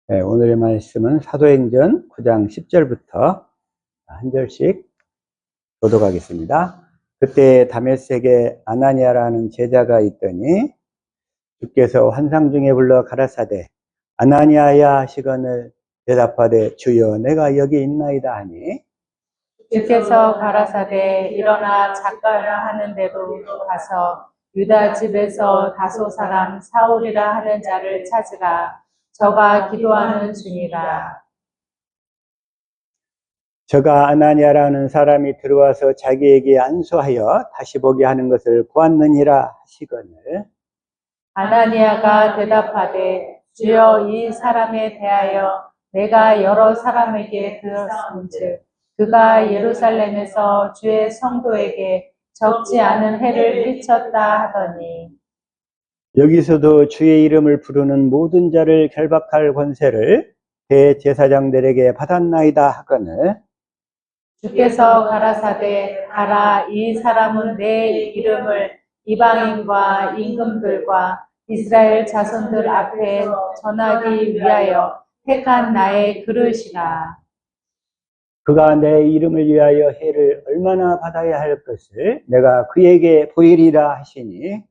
네, 오늘의 말씀은 사도행전 9장 10절부터 한 절씩 교독하겠습니다. 그때 다메섹에 아나니아라는 제자가 있더니 주께서 환상 중에 불러 가라사대 아나니아야 하시거늘 대답하되 주여 내가 여기 있나이다 하니 주께서 가라사대 일어나 작가라 하는 데로 가서 유다 집에서 다소 사람 사울이라 하는 자를 찾으라. 저가 기도하는 중이라. 저가 아나니아라는 사람이 들어와서 자기에게 안수하여 다시 보게 하는 것을 보았느니라 하시거늘 아나니아가 대답하되 주여 이 사람에 대하여 내가 여러 사람에게 들었은즉 그가 예루살렘에서 주의 성도에게 적지 않은 해를 끼쳤다 하더니 여기서도 주의 이름을 부르는 모든 자를 결박할 권세를 대제사장들에게 받았나이다 하거늘 주께서 가라사대 가라 이 사람은 내 이름을 이방인과 임금들과 이스라엘 자손들 앞에 전하기 위하여 택한 나의 그릇이라. 그가 내 이름을 위하여 해를 얼마나 받아야 할 것을 내가 그에게 보이리라 하시니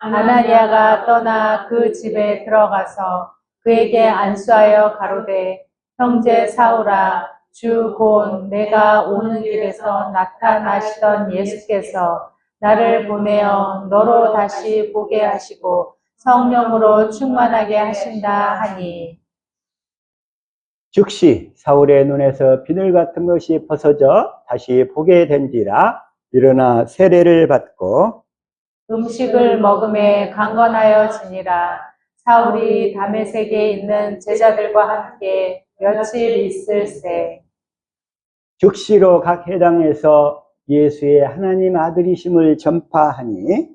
아나니아가 떠나 그 집에 들어가서 그에게 안수하여 가로되 형제 사울아 주 곧 내가 오는 길에서 나타나시던 예수께서 나를 보내어 너로 다시 보게 하시고 성령으로 충만하게 하신다 하니 즉시 사울의 눈에서 비늘 같은 것이 벗어져 다시 보게 된지라 일어나 세례를 받고 음식을 먹음에 강건하여 지니라. 사울이 다메섹에 있는 제자들과 함께 며칠 있을새 즉시로 각 회당에서 예수의 하나님 아들이심을 전파하니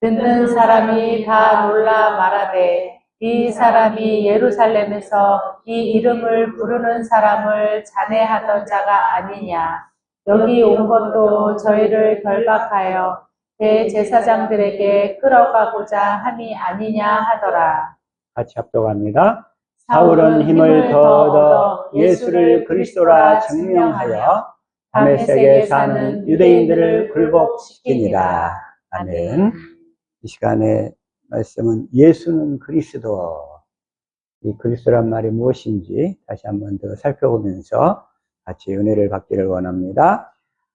듣는 사람이 다 놀라 말하되 이 사람이 예루살렘에서 이 이름을 부르는 사람을 잔해하던 자가 아니냐. 여기 온 것도 저희를 결박하여 대제사장들에게 끌어가고자 함이 아니냐 하더라. 같이 합독합니다. 사울은 힘을 더 얻어 예수를 그리스도라 증명하여 다메섹에 사는 유대인들을 굴복시키니라. 아멘. 이 시간의 말씀은 예수는 그리스도. 이 그리스도란 말이 무엇인지 다시 한번 더 살펴보면서 같이 은혜를 받기를 원합니다.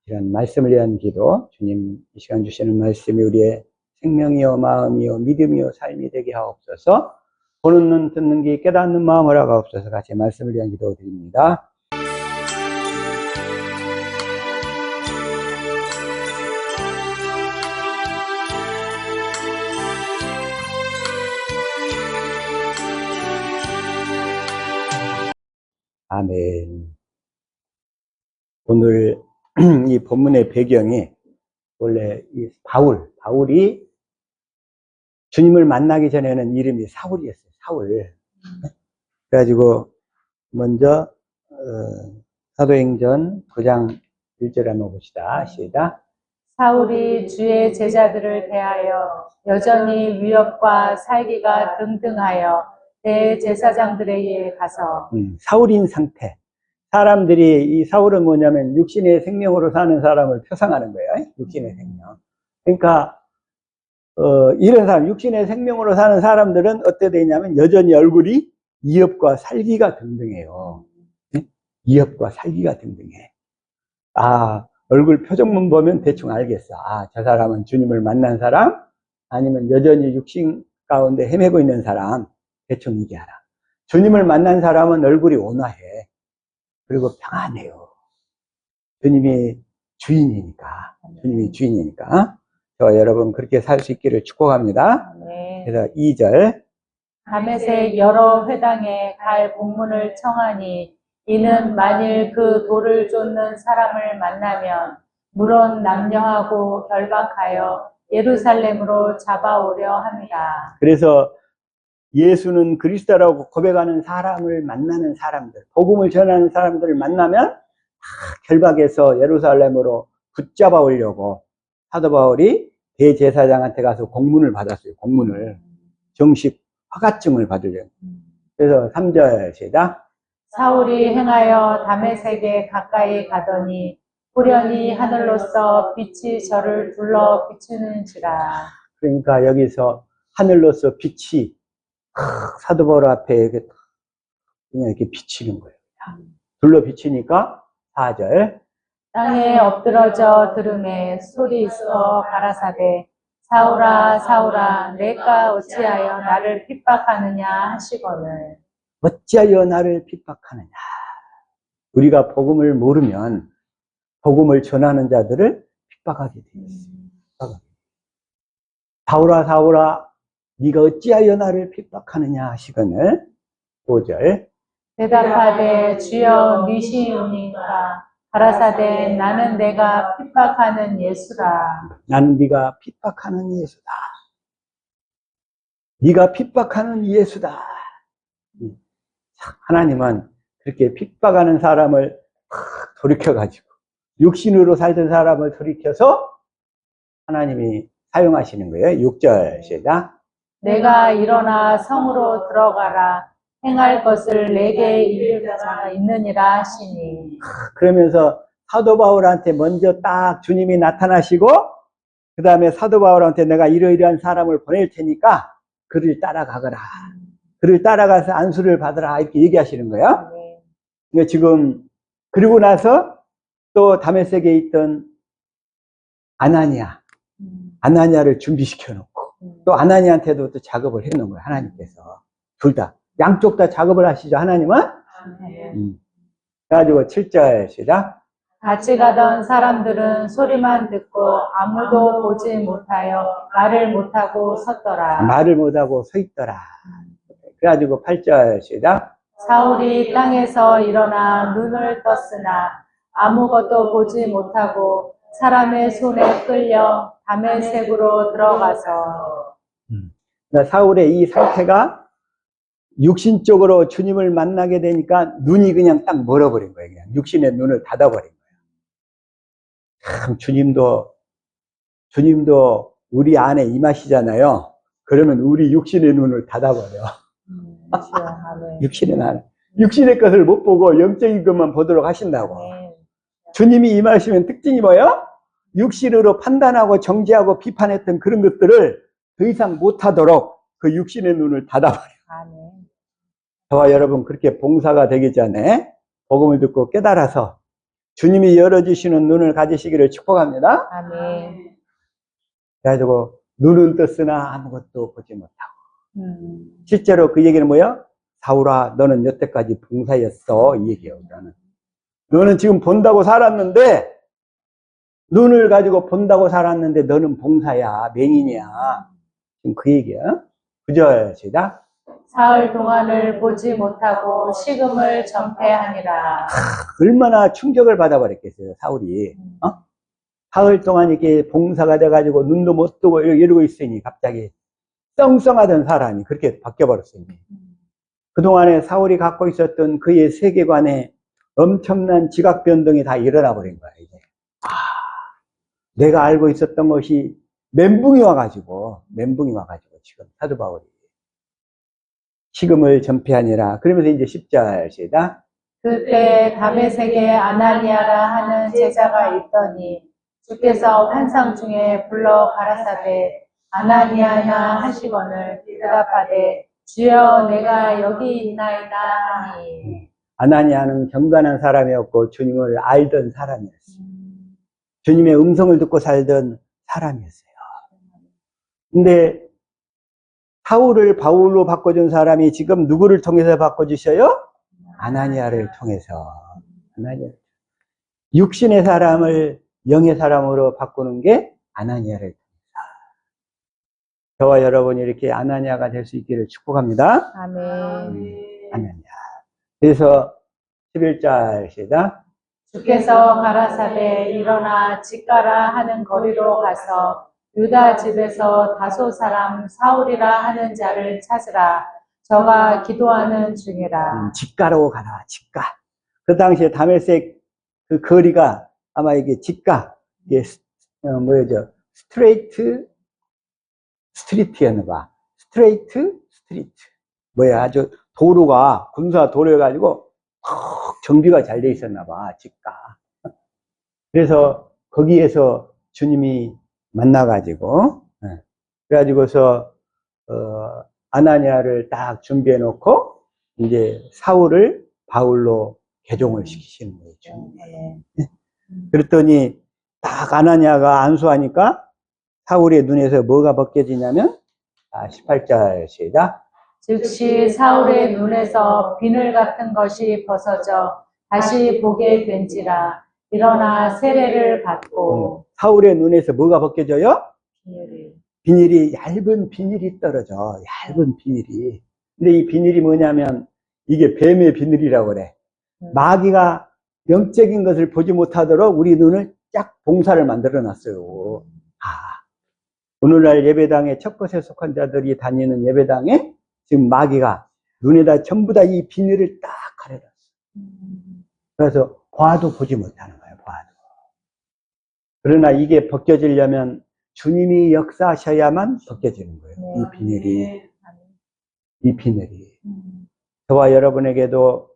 이런 말씀을 위한 기도, 주님 이 시간 주시는 말씀이 우리의 생명이요 마음이요 믿음이요 삶이 되게 하옵소서. 보는 눈 듣는 귀 깨닫는 마음을 하옵소서. 같이 말씀을 위한 기도 드립니다. 아멘. 오늘 이 본문의 배경이 원래 이 바울이 주님을 만나기 전에는 이름이 사울이었어요. 사울. 그래가지고 먼저 사도행전 9장 1절 한번 봅시다. 시작. 사울이 주의 제자들을 대하여 여전히 위협과 살기가 등등하여 대제사장들에게 가서 사울인 상태. 사람들이 이 사울은 뭐냐면 육신의 생명으로 사는 사람을 표상하는 거예요. 육신의 생명. 그러니까 이런 사람, 육신의 생명으로 사는 사람들은 어때 되냐면 여전히 얼굴이 위협과 살기가 등등해요. 위협과 살기가 등등해. 얼굴 표정만 보면 대충 알겠어. 저 사람은 주님을 만난 사람, 아니면 여전히 육신 가운데 헤매고 있는 사람, 대충 이게 알아. 주님을 만난 사람은 얼굴이 온화해. 그리고 평안해요. 주님이 주인이니까. 저와 여러분 그렇게 살 수 있기를 축복합니다. 네. 그래서 2절. 다메섹 여러 회당에 갈 공문을 청하니 이는 만일 그 돌을 쫓는 사람을 만나면 물론 남녀하고 결박하여 예루살렘으로 잡아오려 합니다. 그래서 예수는 그리스도라고 고백하는 사람을 만나는 사람들, 복음을 전하는 사람들을 만나면 결박해서 예루살렘으로 붙잡아 오려고 사도 바울이 대제사장한테 가서 공문을 받았어요. 공문을. 정식 허가증을 받으려고. 그래서 3절 시작. 사울이 행하여 다메섹에 가까이 가더니 후련히 하늘로서 빛이 저를 둘러 비추는지라. 그러니까 여기서 하늘로서 빛이 사도 바울 앞에 이렇게 그냥 이렇게 비치는 거예요. 둘러 비치니까 4절. 땅에 엎드러져 들음에 소리 있어 가라사대 사울아 사울아 내가 어찌하여 나를 핍박하느냐 하시거늘. 어찌하여 나를 핍박하느냐. 우리가 복음을 모르면 복음을 전하는 자들을 핍박하게 되어 있어요. 사울아 사울아 네가 어찌하여 나를 핍박하느냐 하시거늘. 5절. 대답하되 주여 니시우니까 가라사대 나는 내가 핍박하는 예수라. 나는 네가 핍박하는 예수다. 네가 핍박하는 예수다. 하나님은 그렇게 핍박하는 사람을 돌이켜가지고 육신으로 살던 사람을 돌이켜서 하나님이 사용하시는 거예요. 6절 시작. 내가 일어나 성으로 들어가라 행할 것을 내게 이를 자가 있느니라 하시니. 그러면서 사도 바울한테 먼저 딱 주님이 나타나시고 그 다음에 사도 바울한테 내가 이러이러한 사람을 보낼 테니까 그를 따라가거라. 그를 따라가서 안수를 받으라 이렇게 얘기하시는 거예요. 그러니까 지금 그리고 나서 또 다메섹에 있던 아나니아를 준비시켜 놓고 또 아나니아한테도 또 작업을 해놓은 거예요. 하나님께서 둘 다 양쪽 다 작업을 하시죠. 하나님은. 그래가지고 7절 시작. 같이 가던 사람들은 소리만 듣고 아무도 보지 못하여 말을 못하고 섰더라. 말을 못하고 서 있더라. 그래가지고 8절 시작. 사울이 땅에서 일어나 눈을 떴으나 아무것도 보지 못하고 사람의 손에 끌려 다메섹으로 들어가서. 그러니까 사울의 이 상태가 육신적으로 주님을 만나게 되니까 눈이 그냥 딱 멀어버린 거예요. 그냥 육신의 눈을 닫아버린 거예요. 참 주님도 우리 안에 임하시잖아요. 그러면 우리 육신의 눈을 닫아버려. 육신의 것을 못 보고 영적인 것만 보도록 하신다고. 주님이 임하시면 특징이 뭐예요? 육신으로 판단하고 정죄하고 비판했던 그런 것들을 더 이상 못하도록 그 육신의 눈을 닫아버려요. 저와 여러분 그렇게 봉사가 되기 전에 복음을 듣고 깨달아서 주님이 열어주시는 눈을 가지시기를 축복합니다. 아멘. 그래가지고 눈은 떴으나 아무것도 보지 못하고. 실제로 그 얘기는 뭐예요? 사울아 너는 여태까지 봉사였어 이 얘기예요. 너는 지금 본다고 살았는데 눈을 가지고 본다고 살았는데 너는 봉사야 맹인이야. 지금 그 얘기야. 9절 시작. 사흘 동안을 보지 못하고 식음을 전폐하니라. 얼마나 충격을 받아버렸겠어요 사울이. 사흘 동안 이렇게 봉사가 돼가지고 눈도 못 뜨고 이러고 있으니 갑자기 썽썽하던 사람이 그렇게 바뀌어버렸어요. 그동안에 사울이 갖고 있었던 그의 세계관에 엄청난 지각 변동이 다 일어나 버린 거야 이제. 내가 알고 있었던 것이 멘붕이 와가지고 지금 사도 바울이 식음을 전폐하니라. 그러면서 이제 10절 시작. 그때 다메섹에 아나니아라 하는 제자가 있더니 주께서 환상 중에 불러 가라사대 아나니아냐 하시거늘 대답하되 주여 내가 여기 있나이다 하니. 아나니아는 경건한 사람이었고 주님을 알던 사람이었어요. 주님의 음성을 듣고 살던 사람이었어요. 근데 사울을 바울로 바꿔준 사람이 지금 누구를 통해서 바꿔주셔요? 아나니아를 통해서. 육신의 사람을 영의 사람으로 바꾸는 게 아나니아를 통해서. 저와 여러분이 이렇게 아나니아가 될 수 있기를 축복합니다. 아멘. 아나니아. 그래서 11절 시작. 주께서 가라사대 일어나 집가라 하는 거리로 가서 유다 집에서 다소 사람 사울이라 하는 자를 찾으라. 저가 기도하는 중이라. 집가로 가라. 집가. 그 당시에 다메섹 그 거리가 아마 이게 집가, 이게 뭐죠? 스트리트였나 봐. 스트리트. 뭐야? 아주 도로가, 군사 도로여가지고, 정비가 잘 돼 있었나 봐, 집가. 그래서 거기에서 주님이 만나가지고, 그래가지고서, 아나니아를 딱 준비해 놓고, 이제 사울을 바울로 개종을 시키시는 거예요, 주님이. 그랬더니, 딱 아나니아가 안수하니까, 사울의 눈에서 뭐가 벗겨지냐면, 18절 시작. 즉시 사울의 눈에서 비늘 같은 것이 벗어져 다시 보게 된지라. 일어나 세례를 받고. 사울의 눈에서 뭐가 벗겨져요? 비늘이. 비닐이, 얇은 비닐이 떨어져. 얇은 비닐이. 근데 이 비닐이 뭐냐면, 이게 뱀의 비늘이라고 그래. 마귀가 영적인 것을 보지 못하도록 우리 눈을 쫙 봉사를 만들어 놨어요. 오늘날 예배당에 첫 것에 속한 자들이 다니는 예배당에 지금 마귀가 눈에다 전부 다 이 비늘을 딱 가려놨어. 그래서 봐도 보지 못하는 거예요, 봐도. 그러나 이게 벗겨지려면 주님이 역사하셔야만 벗겨지는 거예요, 이 비늘이. 이 비늘이. 저와 여러분에게도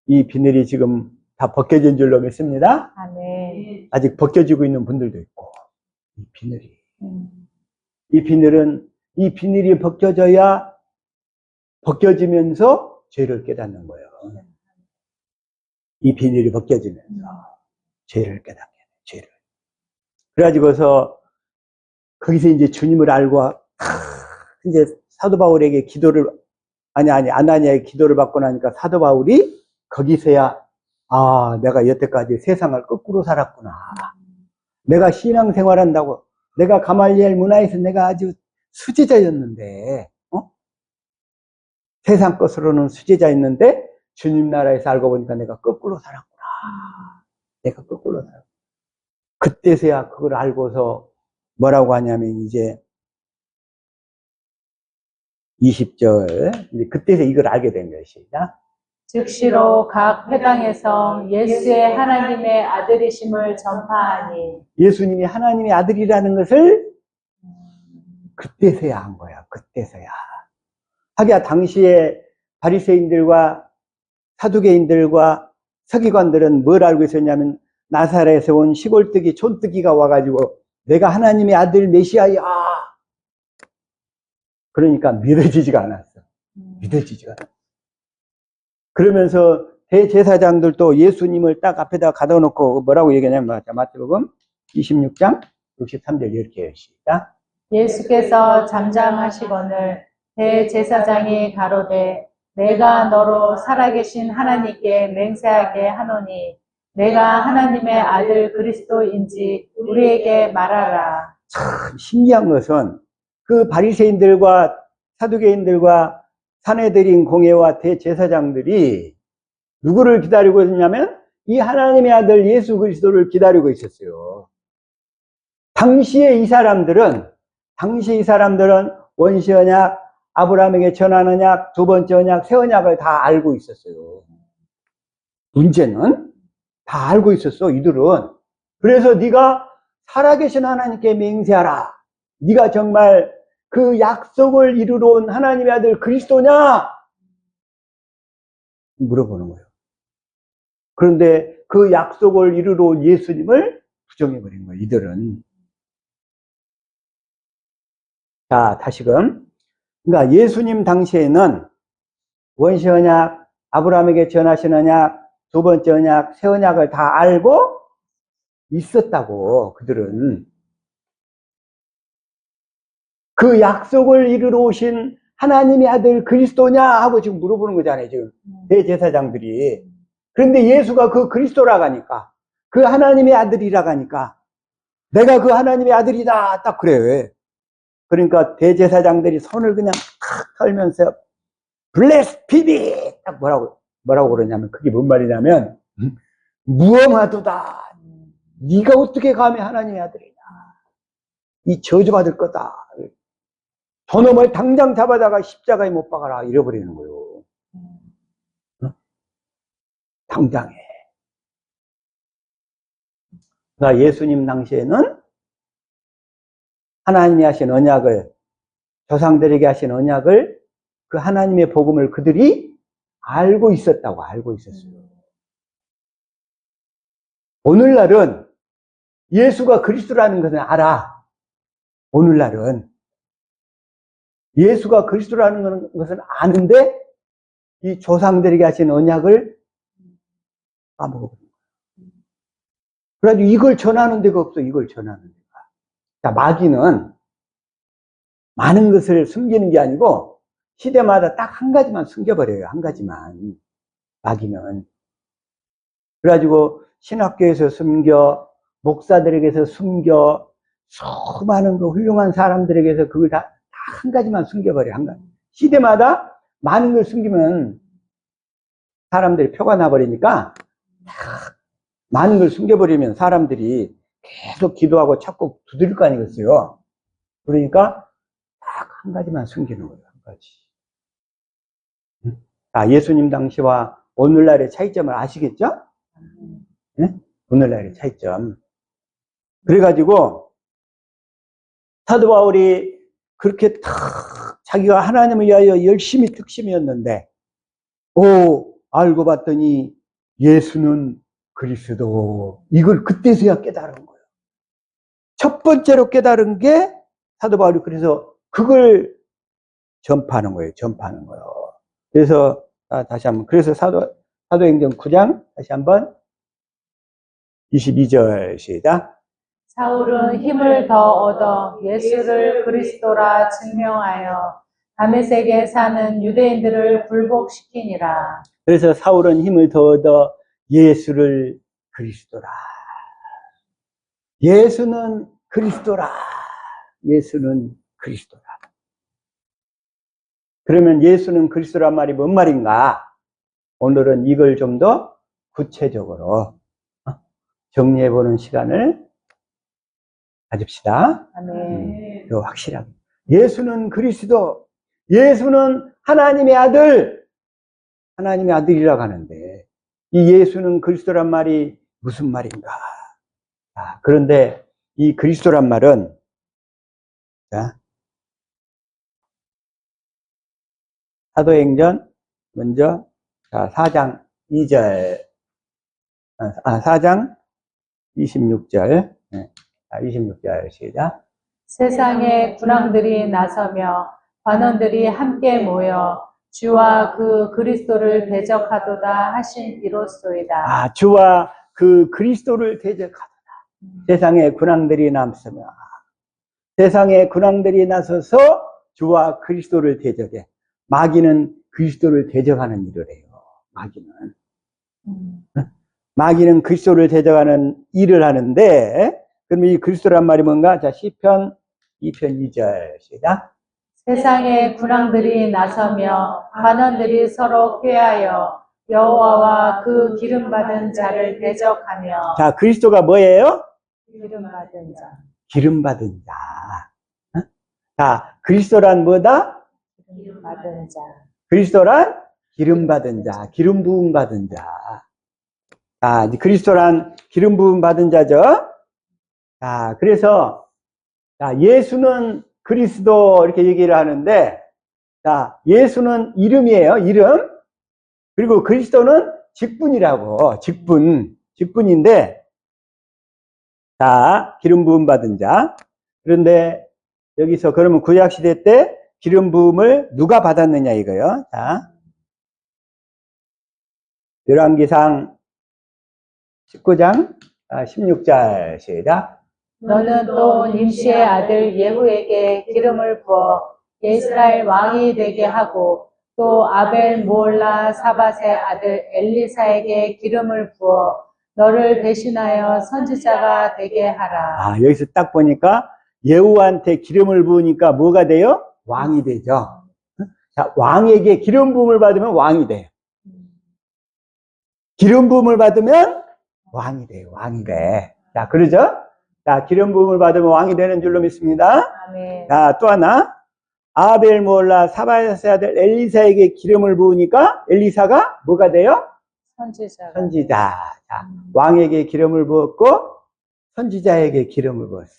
이 비늘이 지금 다 벗겨진 줄로 믿습니다. 아멘. 아직 벗겨지고 있는 분들도 있고, 이 비늘이. 이 비늘은, 이 비늘이 벗겨져야 벗겨지면서 죄를 깨닫는 거예요. 이 비늘이 벗겨지면서 죄를 깨닫게 돼, 죄를. 그래가지고서 거기서 이제 주님을 알고, 이제 사도 바울에게 기도를, 아나니아의 기도를 받고 나니까 사도 바울이 거기서야, 내가 여태까지 세상을 거꾸로 살았구나. 내가 신앙생활 한다고, 내가 가말리엘 문화에서 내가 아주 수제자였는데, 세상 것으로는 수제자였는데, 주님 나라에서 알고 보니까 내가 거꾸로 살았구나. 내가 거꾸로 살았구나. 그때서야 그걸 알고서 뭐라고 하냐면, 이제 20절, 이제 그때서 이걸 알게 된 것이다. 즉시로 각 회당에서 예수의 하나님의 아들이심을 전파하니. 예수님이 하나님의 아들이라는 것을 그때서야 한 거야. 그때서야. 하기야 당시에 바리새인들과 사두개인들과 서기관들은 뭘 알고 있었냐면, 나사렛에서 온 시골뜨기 촌뜨기가 와가지고 내가 하나님의 아들 메시아야, 그러니까 믿어지지가 않았어. 믿어지지가 않았어. 그러면서 대제사장들도 예수님을 딱 앞에다 가둬 놓고 뭐라고 얘기하냐면, 마태복음 26장 63절 이렇게 해요. 시작. 예수께서 잠잠하시거늘 대제사장이 가로되 내가 너로 살아계신 하나님께 맹세하게 하노니 내가 하나님의 아들 그리스도인지 우리에게 말하라. 참 신기한 것은 그 바리새인들과 사두개인들과 산헤드린 공회와 대제사장들이 누구를 기다리고 있었냐면 이 하나님의 아들 예수 그리스도를 기다리고 있었어요. 당시에 이 사람들은 원시 언약, 아브라함에게 전한 언약, 두 번째 언약, 새 언약을 다 알고 있었어요. 문제는 다 알고 있었어, 이들은. 그래서 네가 살아계신 하나님께 맹세하라. 네가 정말 그 약속을 이루러 온 하나님의 아들 그리스도냐? 물어보는 거예요. 그런데 그 약속을 이루러 온 예수님을 부정해버린 거예요, 이들은. 자, 다시금. 그러니까 예수님 당시에는 원시 언약, 아브라함에게 전하신 언약, 두 번째 언약, 새 언약을 다 알고 있었다고, 그들은. 그 약속을 이루러 오신 하나님의 아들 그리스도냐? 하고 지금 물어보는 거잖아요, 지금. 대제사장들이. 그런데 예수가 그 그리스도라고 하니까, 그 하나님의 아들이라고 하니까, 내가 그 하나님의 아들이다. 딱 그래요. 그러니까 대제사장들이 손을 그냥 탁 털면서, 블레스피비! 딱 뭐라고 그러냐면, 그게 뭔 말이냐면, 무엄하도다. 네가 어떻게 감히 하나님의 아들이냐. 이 저주받을 거다. 저놈을 당장 잡아다가 십자가에 못 박아라. 이래버리는 거예요. 당장에. 그러니까 예수님 당시에는 하나님이 하신 언약을, 조상들에게 하신 언약을 그 하나님의 복음을 그들이 알고 있었다고, 알고 있었어요. 오늘날은 예수가 그리스도라는 것은 알아. 오늘날은 예수가 그리스도라는 것은 아는데 이 조상들에게 하신 언약을 까먹어버린 거야. 그래가지고 이걸 전하는 데가 없어. 이걸 전하는 데가. 자, 마귀는 많은 것을 숨기는 게 아니고 시대마다 딱 한 가지만 숨겨버려요. 한 가지만. 마귀는. 그래가지고 신학교에서 숨겨, 목사들에게서 숨겨, 수많은 그 훌륭한 사람들에게서 그걸 다 한 가지만 숨겨버려. 한 가지. 시대마다 많은 걸 숨기면 사람들이 표가 나버리니까 많은 걸 숨겨버리면 사람들이 계속 기도하고 찾고 두드릴 거 아니겠어요. 그러니까 딱 한 가지만 숨기는 거예요. 한 가지. 자, 예수님 당시와 오늘날의 차이점을 아시겠죠? 네? 오늘날의 차이점. 그래가지고 사도 바울이 그렇게 탁 자기가 하나님을 위하여 열심히 특심이었는데 알고 봤더니 예수는 그리스도. 이걸 그때서야 깨달은 거예요. 첫 번째로 깨달은 게 사도 바울이 그래서 그걸 전파하는 거예요. 전파하는 거예요. 그래서 다시 한번 그래서 사도행전 9장 다시 한번 22절 시작. 사울은 힘을 더 얻어 예수를 그리스도라 증명하여 다메섹에 사는 유대인들을 굴복시키니라. 그래서 사울은 힘을 더 얻어 예수를 그리스도라. 예수는 그리스도라. 예수는 그리스도라. 그러면 예수는 그리스도란 말이 뭔 말인가? 오늘은 이걸 좀 더 구체적으로 정리해보는 시간을 가집시다. 아멘. 더 확실하게. 예수는 그리스도, 예수는 하나님의 아들, 하나님의 아들이라고 하는데 이 예수는 그리스도란 말이 무슨 말인가? 그런데 이 그리스도란 말은 사도행전 먼저 4장 2절 4장 26절 26절 시작. 세상의 군왕들이 나서며 관원들이 함께 모여 주와 그 그리스도를 대적하도다 하신 이로소이다. 주와 그 그리스도를 대적하도다. 세상의 군왕들이 나서며 세상의 군왕들이 나서서 주와 그리스도를 대적해. 마귀는 그리스도를 대적하는 일을 해요. 마귀는 그리스도를 대적하는 일을 하는데, 그럼 이 그리스도란 말이 뭔가? 자, 시편 2편 2절 시작. 세상의 군왕들이 나서며 관원들이 서로 꾀하여 여호와와 그 기름받은 자를 대적하며. 자, 그리스도가 뭐예요? 기름받은 자. 기름받은 자. 자, 그리스도란 뭐다? 기름받은 자. 그리스도란 기름받은 자, 기름 부음 받은 자. 자, 이제 그리스도란 기름 부음 받은 자죠. 자, 그래서 예수는 그리스도 이렇게 얘기를 하는데, 자, 예수는 이름이에요. 이름. 그리고 그리스도는 직분이라고. 직분인데, 자, 기름 부음 받은 자. 그런데 여기서 그러면 구약 시대 때 기름 부음을 누가 받았느냐 이거요. 자, 열왕기상 19장 16절 시작. 너는 또 님시의 아들 예후에게 기름을 부어 이스라엘 왕이 되게 하고 또 아벨 모올라 사밧의 아들 엘리사에게 기름을 부어 너를 대신하여 선지자가 되게 하라. 여기서 딱 보니까 예후한테 기름을 부으니까 뭐가 돼요? 왕이 되죠. 자, 왕에게 기름 부음을 받으면 왕이 돼요. 기름 부음을 받으면 왕이 돼요. 왕이 돼. 자, 그러죠? 자, 기름 부음을 받으면 왕이 되는 줄로 믿습니다. 아멘. 자, 또 하나. 아벨 모올라 사밧의 아들 엘리사에게 기름을 부으니까 엘리사가 뭐가 돼요? 선지자. 자, 왕에게 기름을 부었고 선지자에게 기름을 부었어.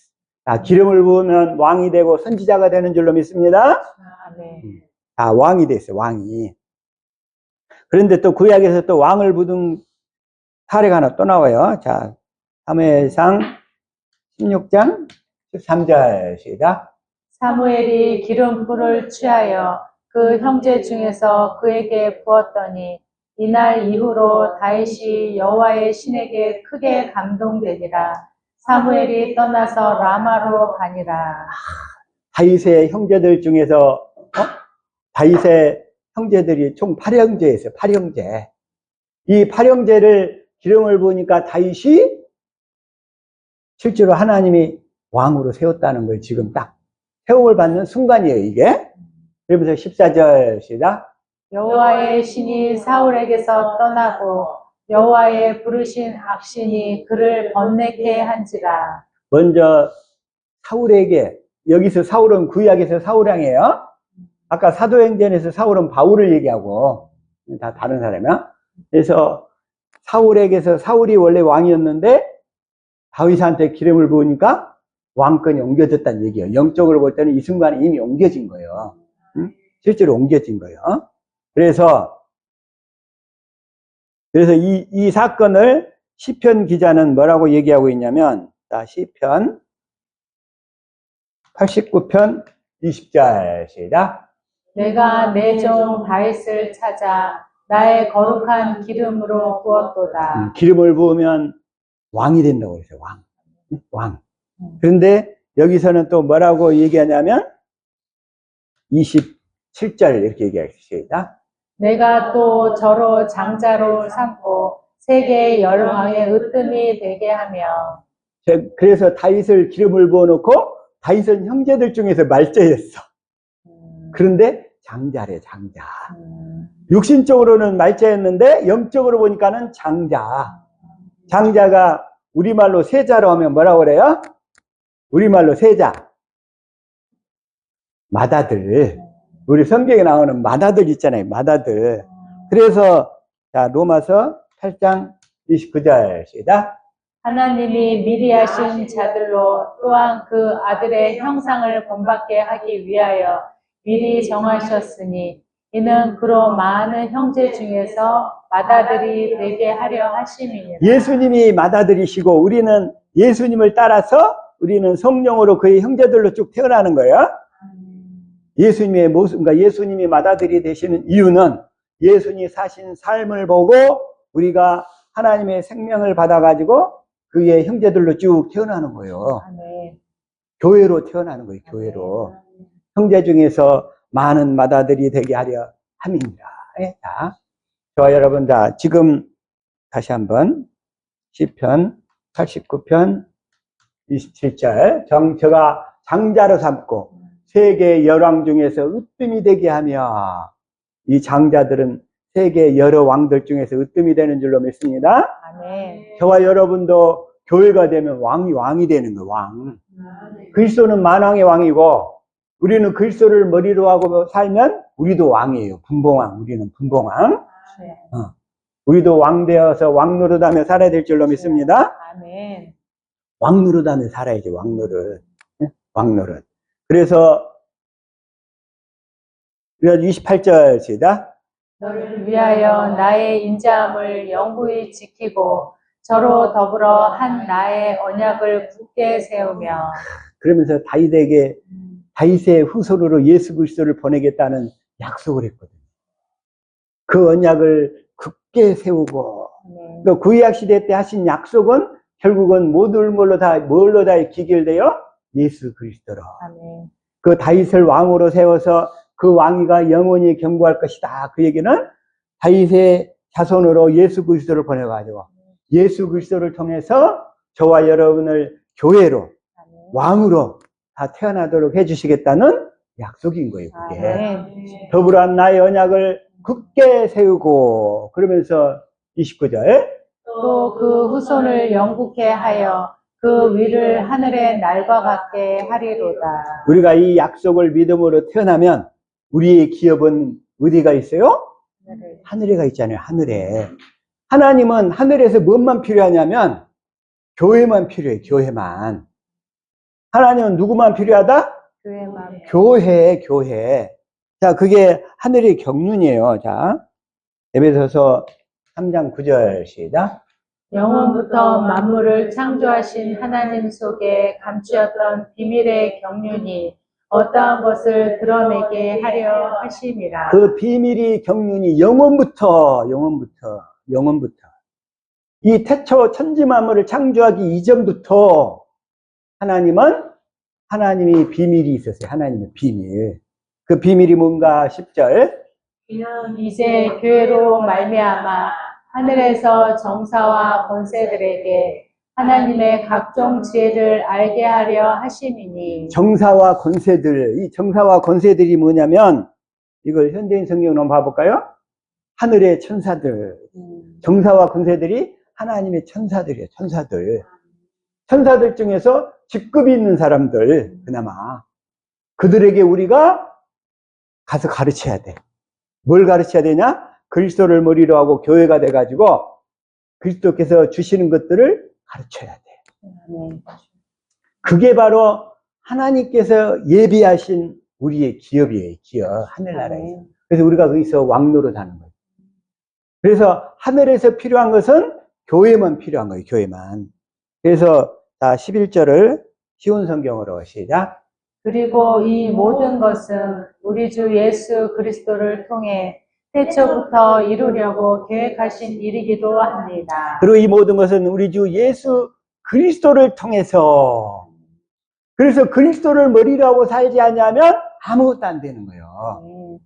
자, 기름을 부으면 왕이 되고 선지자가 되는 줄로 믿습니다. 아멘. 다 왕이 됐어요, 왕이. 그런데 또 구약에서 또 왕을 부른 사례가 하나 또 나와요. 자, 사무엘상 16장 13절 시작. 사무엘이 기름불을 취하여 그 형제 중에서 그에게 부었더니 이날 이후로 다윗이 여호와의 신에게 크게 감동되니라. 사무엘이 떠나서 라마로 가니라. 다윗의 형제들 중에서 다윗의 형제들이 총 8형제였어요. 8형제. 이 8형제를 기름을 부으니까 다윗이 실제로 하나님이 왕으로 세웠다는 걸 지금 딱 세움을 받는 순간이에요, 이게. 그러면서 14절 시작. 여호와의 신이 사울에게서 떠나고 여호와의 부르신 악신이 그를 번뇌케 한지라. 먼저 사울에게, 여기서 사울은 구약에서 사울왕이에요. 아까 사도행전에서 사울은 바울을 얘기하고 다 다른 사람이야. 그래서 사울에게서, 사울이 원래 왕이었는데 다윗한테 기름을 부으니까 왕권이 옮겨졌다는 얘기예요. 영적으로 볼 때는 이 순간에 이미 옮겨진 거예요. 응? 실제로 옮겨진 거예요. 그래서 이 사건을 시편 기자는 뭐라고 얘기하고 있냐면, 자, 시편 89편 20절 시작. 내가 내 종 다윗을 찾아 나의 거룩한 기름으로 부었도다. 기름을 부으면 왕이 된다고 그랬어요. 왕. 왕. 그런데 여기서는 또 뭐라고 얘기하냐면 27절 이렇게 얘기하겠습니다. 내가 또 저로 장자로 삼고 세계 열왕의 으뜸이 되게 하며. 그래서 다윗을 기름을 부어놓고 다윗은 형제들 중에서 말자였어. 그런데 장자래, 장자. 육신적으로는 말자였는데 영적으로 보니까는 장자. 장자가 우리말로 세자로 하면 뭐라고 그래요? 우리말로 세자. 맏아들. 우리 성경에 나오는 맏아들 있잖아요. 맏아들. 그래서 자, 로마서 8장 29절 시작. 하나님이 미리 하신 자들로 또한 그 아들의 형상을 본받게 하기 위하여 미리 정하셨으니 이는 그로 많은 형제 중에서 맏아들이 되게 하려 하심이니라. 예수님이 맏아들이시고 우리는 예수님을 따라서 우리는 성령으로 그의 형제들로 쭉 태어나는 거예요. 예수님의 모습, 그러니까 예수님이 맏아들이 되시는 이유는 예수님이 사신 삶을 보고 우리가 하나님의 생명을 받아가지고 그의 형제들로 쭉 태어나는 거예요. 아멘. 교회로 태어나는 거예요. 교회로. 형제 중에서 많은 맏아들이 되게 하려 함입니다. 자, 저와 여러분, 자, 지금 다시 한번 시편 89편 27절. 저가 장자로 삼고 세계 열왕 중에서 으뜸이 되게 하며, 이 장자들은 세계 여러 왕들 중에서 으뜸이 되는 줄로 믿습니다. 아멘. 저와 여러분도 교회가 되면 왕이 되는 거예요. 왕. 그리스도는 만왕의 왕이고 우리는 그리스도를 머리로 하고 살면 우리도 왕이에요. 분봉왕. 우리는 분봉왕. 우리도 왕 되어서 왕 노릇하며 살아야 될 줄로 믿습니다. 아멘. 왕 노릇하며 살아야지. 왕 노릇. 왕 노릇. 그래서 28절 시다. 너를 위하여 나의 인자함을 영구히 지키고 저로 더불어 한 나의 언약을 굳게 세우며. 그러면서 다윗에게 다윗의 후손으로 예수 그리스도를 보내겠다는 약속을 했거든요. 그 언약을 굳게 세우고, 또 구약 시대 때 하신 약속은 결국은 모든 뭘로 다 기결되어 예수 그리스도로. 아멘. 그 다윗을 왕으로 세워서 그 왕위가 영원히 경고할 것이다. 그 얘기는 다윗의 자손으로 예수 그리스도를 보내가지고 예수 그리스도를 통해서 저와 여러분을 교회로, 왕으로 다 태어나도록 해주시겠다는 약속인 거예요. 그게. 아멘. 더불어 나의 언약을 굳게 세우고, 그러면서 29절. 또 그 후손을 영국케 하여 그 위를 하늘의 날과 같게 하리로다. 우리가 이 약속을 믿음으로 태어나면 우리의 기업은 어디가 있어요? 하늘에가 있잖아요. 하늘에. 하나님은 하늘에서 무엇만 필요하냐면 교회만 필요해. 교회만. 하나님은 누구만 필요하다? 교회만. 교회. 자, 그게 하늘의 경륜이에요. 자, 에베소서 3장 9절 시작. 영원부터 만물을 창조하신 하나님 속에 감추었던 비밀의 경륜이 어떠한 것을 드러내게 하려 하심이라. 그 비밀이 경륜이 영원부터 이 태초 천지 만물을 창조하기 이전부터 하나님이 비밀이 있었어요. 하나님의 비밀. 그 비밀이 뭔가 10절. 이제 교회로 말미암아 하늘에서 정사와 권세들에게 하나님의 각종 지혜를 알게 하려 하심이니. 정사와 권세들, 이 정사와 권세들이 뭐냐면 이걸 현대인 성경으로 한번 봐볼까요? 하늘의 천사들, 정사와 권세들이 하나님의 천사들이에요. 천사들 중에서 직급이 있는 사람들, 그나마 그들에게 우리가 가서 가르쳐야 돼. 뭘 가르쳐야 되냐? 그리스도를 머리로 하고 교회가 돼가지고 그리스도께서 주시는 것들을 가르쳐야 돼. 그게 바로 하나님께서 예비하신 우리의 기업이에요. 기업, 하늘나라에서. 그래서 우리가 거기서 왕노릇 하는 거예요. 그래서 하늘에서 필요한 것은 교회만 필요한 거예요. 교회만. 그래서 다 11절을 쉬운 성경으로 시작. 그리고 이 모든 것은 우리 주 예수 그리스도를 통해 태초부터 이루려고 계획하신 일이기도 합니다. 그리고 이 모든 것은 우리 주 예수 그리스도를 통해서. 그래서 그리스도를 머리로 하고 살지 않냐면 아무것도 안 되는 거예요.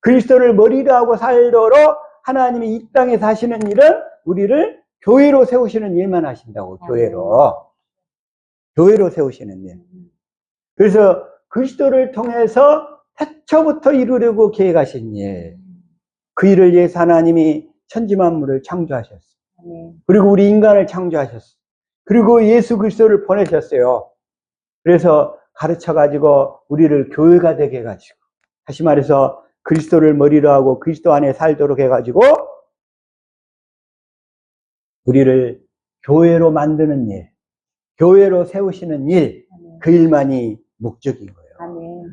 그리스도를 머리로 하고 살도록 하나님이 이 땅에 사시는 일은 우리를 교회로 세우시는 일만 하신다고. 교회로 세우시는 일. 그래서 그리스도를 통해서 태초부터 이루려고 계획하신 일. 그 일을 위해서 하나님이 천지만물을 창조하셨어요. 그리고 우리 인간을 창조하셨어요. 그리고 예수 그리스도를 보내셨어요. 그래서 가르쳐가지고 우리를 교회가 되게 해가지고, 다시 말해서 그리스도를 머리로 하고 그리스도 안에 살도록 해가지고 우리를 교회로 만드는 일, 교회로 세우시는 일, 그 일만이 목적인 거예요.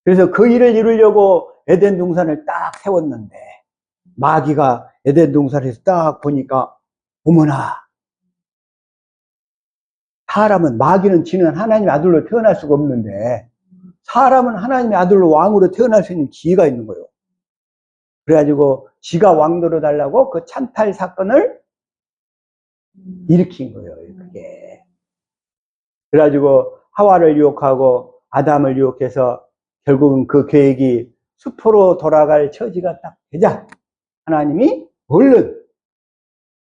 그래서 그 일을 이루려고 에덴 동산을 딱 세웠는데 마귀가 에덴 동산에서 딱 보니까 어머나, 사람은, 마귀는 지는 하나님의 아들로 태어날 수가 없는데 사람은 하나님의 아들로 왕으로 태어날 수 있는 기회가 있는 거예요. 그래가지고 지가 왕도로 달라고 그 찬탈 사건을 일으킨 거예요. 그게. 그래가지고 하와를 유혹하고 아담을 유혹해서 결국은 그 계획이 수포로 돌아갈 처지가 딱 되자 하나님이 얼른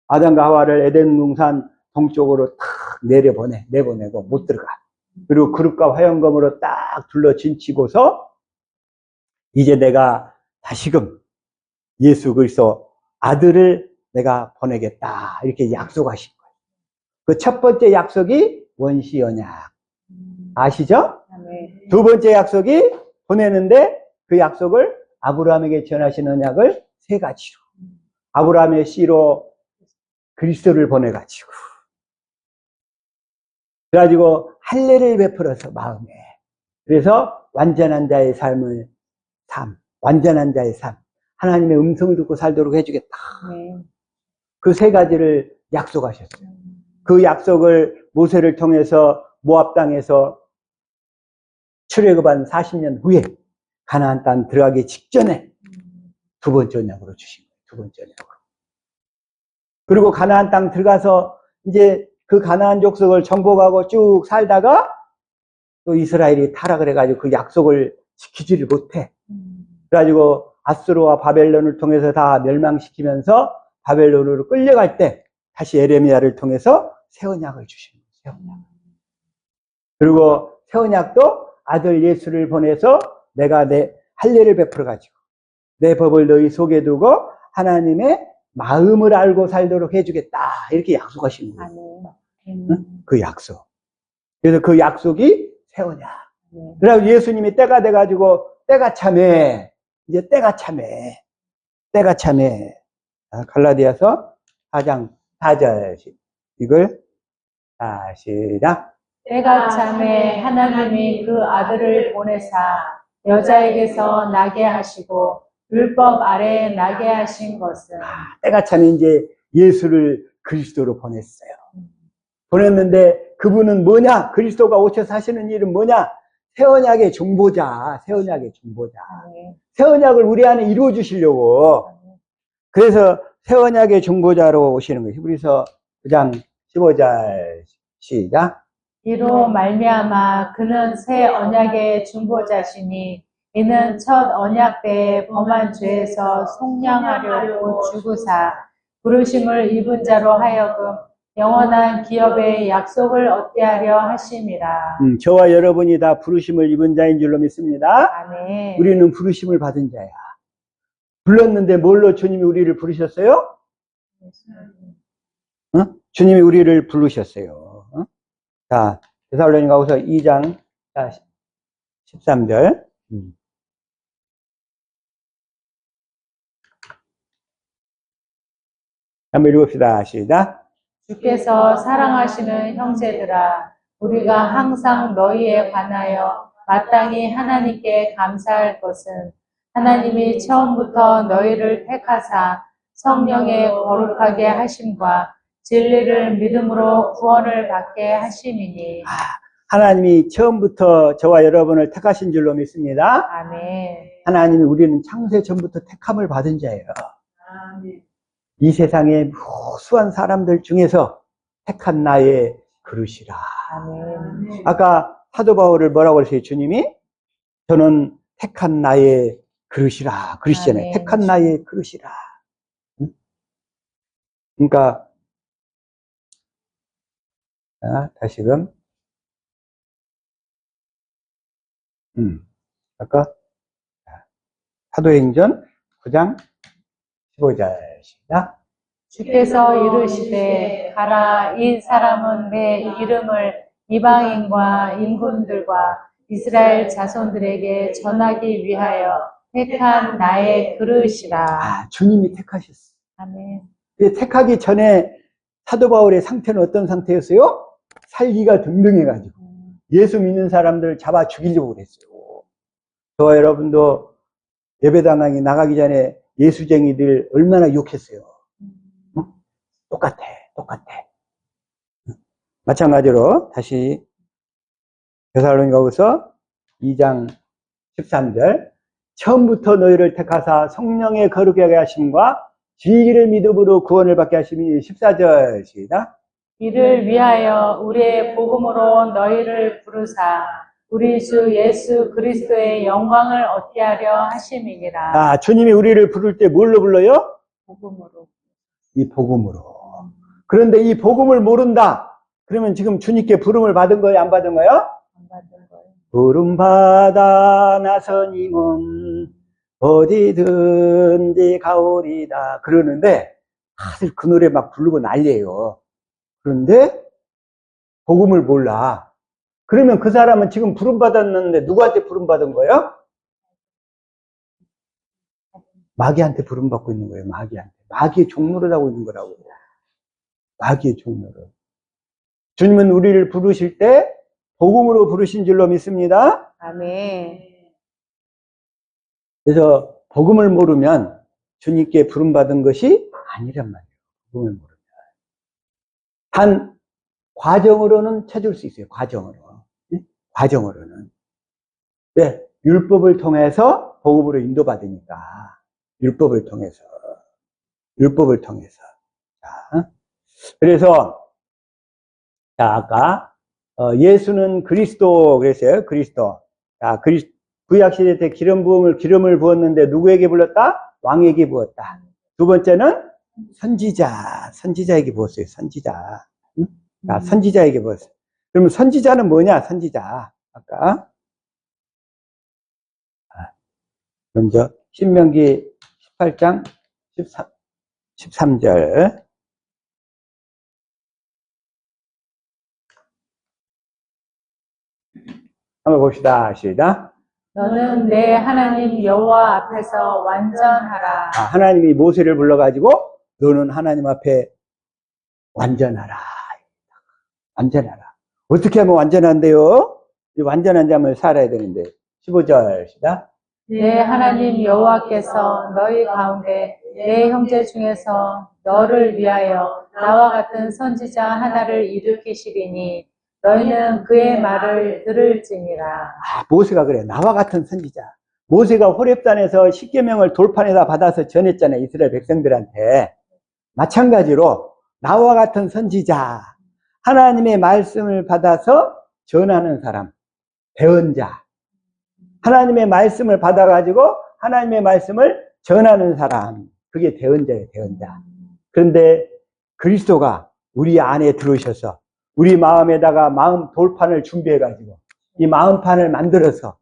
아담과 하와를 에덴 동산 동쪽으로 탁 내보내고 못 들어가. 그리고 그릇과 화영검으로 딱 둘러 진치고서 이제 내가 다시금 예수 그리스도 아들을 내가 보내겠다 이렇게 약속하신 거예요. 그 첫 번째 약속이 원시 언약 아시죠? 두 번째 약속이 보내는데 그 약속을 아브라함에게 전하신 언약을 세 가지로 아브라함의 씨로 그리스도를 보내가지고 그래가지고 할례를 베풀어서 마음에 그래서 완전한 자의 삶 하나님의 음성을 듣고 살도록 해주겠다. 그 세 가지를 약속하셨어요. 그 약속을 모세를 통해서 모압 땅에서 출애굽한 40년 후에 가나안 땅 들어가기 직전에 두 번째 언약으로 주신 거예요. 두 번째 언약으로. 그리고 가나안 땅 들어가서 이제 그 가나안 족속을 정복하고 쭉 살다가 또 이스라엘이 타락을 해가지고 그 약속을 지키지를 못해. 그래가지고 아수르와 바벨론을 통해서 다 멸망시키면서 바벨론으로 끌려갈 때 다시 에레미야를 통해서 새 언약을 주신 거예요. 새 언약. 그리고 새 언약도 아들 예수를 보내서 내가 내 할례를 베풀어 가지고 내 법을 너희 속에 두고 하나님의 마음을 알고 살도록 해주겠다 이렇게 약속하신 거예요. 응? 그 약속. 그래서 그 약속이 새 언약. 그래서 예수님이 때가 돼가지고 때가 참해. 이제 때가 참해. 갈라디아서 4장 4절 이걸 시작. 때가 참에 하나님이 그 아들을 보내사 여자에게서 나게 하시고 율법 아래 나게 하신 것은 때가 차면 이제 예수를 그리스도로 보냈어요. 보냈는데 그분은 뭐냐? 그리스도가 오셔서 하시는 일은 뭐냐? 새 언약의 중보자, 새 언약의 중보자. 새 언약을 우리 안에 이루어 주시려고. 그래서 새 언약의 중보자로 오시는 거예요. 히브리서 9장 15절 시작. 이로 말미암아 그는 새 언약의 중보자시니 이는 첫 언약 때에 범한 죄에서 속량하려고 죽으사 부르심을 입은 자로 하여금 영원한 기업의 약속을 얻게 하려 하심이라. 저와 여러분이 다 부르심을 입은 자인 줄로 믿습니다. 아멘. 우리는 부르심을 받은 자야. 불렀는데 뭘로 주님이 우리를 부르셨어요? 주님이 우리를 부르셨어요. 자, 데살로니가후서 2장 13절. 한번 읽읍시다. 시작. 주께서 사랑하시는 형제들아, 우리가 항상 너희에 관하여 마땅히 하나님께 감사할 것은 하나님이 처음부터 너희를 택하사 성령의 거룩하게 하심과 진리를 믿음으로 구원을 받게 하심이니. 하나님이 처음부터 저와 여러분을 택하신 줄로 믿습니다. 아멘. 하나님이 우리는 창세 전부터 택함을 받은 자예요. 이 세상의 무수한 사람들 중에서 택한 나의 그릇이라. 아멘. 아까 사도 바울을 뭐라고 그랬어요? 주님이? 저는 택한 나의 그릇이라. 그러시잖아요. 아멘. 택한 나의 그릇이라. 그러니까 자, 다시금 아까 사도행전 9장 15절 시작. 주께서 이르시되 가라, 이 사람은 내 이름을 이방인과 인군들과 이스라엘 자손들에게 전하기 위하여 택한 나의 그릇이라. 주님이 택하셨어요. 아멘. 택하기 전에 사도 바울의 상태는 어떤 상태였어요? 살기가 등등해가지고 예수 믿는 사람들 잡아 죽이려고 그랬어요. 저와 여러분도 예배당에 나가기 전에 예수쟁이들 얼마나 욕했어요. 똑같아. 마찬가지로 다시 데살로니가후서 2장 13절. 처음부터 너희를 택하사 성령의 거룩하게 하심과 진리를 믿음으로 구원을 받게 하심이. 14절 시작. 이를 위하여 우리의 복음으로 너희를 부르사 우리 주 예수 그리스도의 영광을 얻게 하려 하심이니라. 주님이 우리를 부를 때 뭘로 불러요? 복음으로. 이 복음으로. 그런데 이 복음을 모른다. 그러면 지금 주님께 부름을 받은 거예요? 안 받은 거예요? 안 받은 거예요. 부름 받아 나서님은 어디든지 가오리다. 그러는데 다들 그 노래 막 부르고 난리예요. 그런데 복음을 몰라. 그러면 그 사람은 지금 부름 받았는데 누구한테 부름 받은 거예요? 마귀한테 부름 받고 있는 거예요. 마귀한테. 마귀의 종노릇 하고 있는 거라고. 마귀의 종노릇. 주님은 우리를 부르실 때 복음으로 부르신 줄로 믿습니다. 아멘. 그래서 복음을 모르면 주님께 부름 받은 것이 아니란 말이에요. 복음을 모르면. 단 과정으로는 찾을 수 있어요. 과정으로는. 네, 율법을 통해서 복음으로 인도받으니까. 율법을 통해서. 자, 그래서 자, 아까 예수는 그리스도 그랬어요. 그리스도. 자, 구약시대 때 기름을 부었는데 누구에게 불렀다? 왕에게 부었다. 두 번째는 선지자에게 부었어요. 선지자. 자, 선지자에게 부었어요. 그러면 선지자는 뭐냐? 선지자. 아까 먼저 신명기 18장 13절. 한번 봅시다. 시작. 너는 내 하나님 여호와 앞에서 완전하라. 하나님이 모세를 불러가지고 너는 하나님 앞에 완전하라. 어떻게 하면 완전한데요? 완전한 삶을 살아야 되는데 15절 시작. 내 하나님 여호와께서 너희 가운데 내 형제 중에서 너를 위하여 나와 같은 선지자 하나를 일으키시리니 너희는 그의 말을 들을지니라. 모세가 그래. 나와 같은 선지자. 모세가 호렙산에서 십계명을 돌판에다 받아서 전했잖아요. 이스라엘 백성들한테. 마찬가지로 나와 같은 선지자, 하나님의 말씀을 받아서 전하는 사람, 대언자. 하나님의 말씀을 받아가지고 하나님의 말씀을 전하는 사람, 그게 대언자예요, 대언자. 그런데 그리스도가 우리 안에 들어오셔서 우리 마음에다가 마음 돌판을 준비해가지고 이 마음판을 만들어서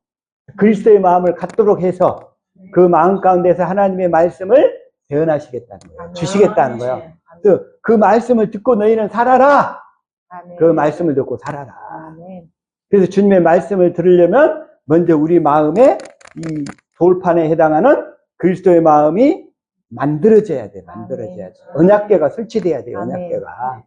그리스도의 마음을 갖도록 해서 그 마음 가운데서 하나님의 말씀을 대언하시겠다는 거예요. 주시겠다는 거예요. 그 말씀을 듣고 너희는 살아라. 그 말씀을 듣고 살아라. 그래서 주님의 말씀을 들으려면 먼저 우리 마음에 이 돌판에 해당하는 그리스도의 마음이 만들어져야 돼. 만들어져야 돼. 언약궤가 설치돼야 돼. 언약궤가.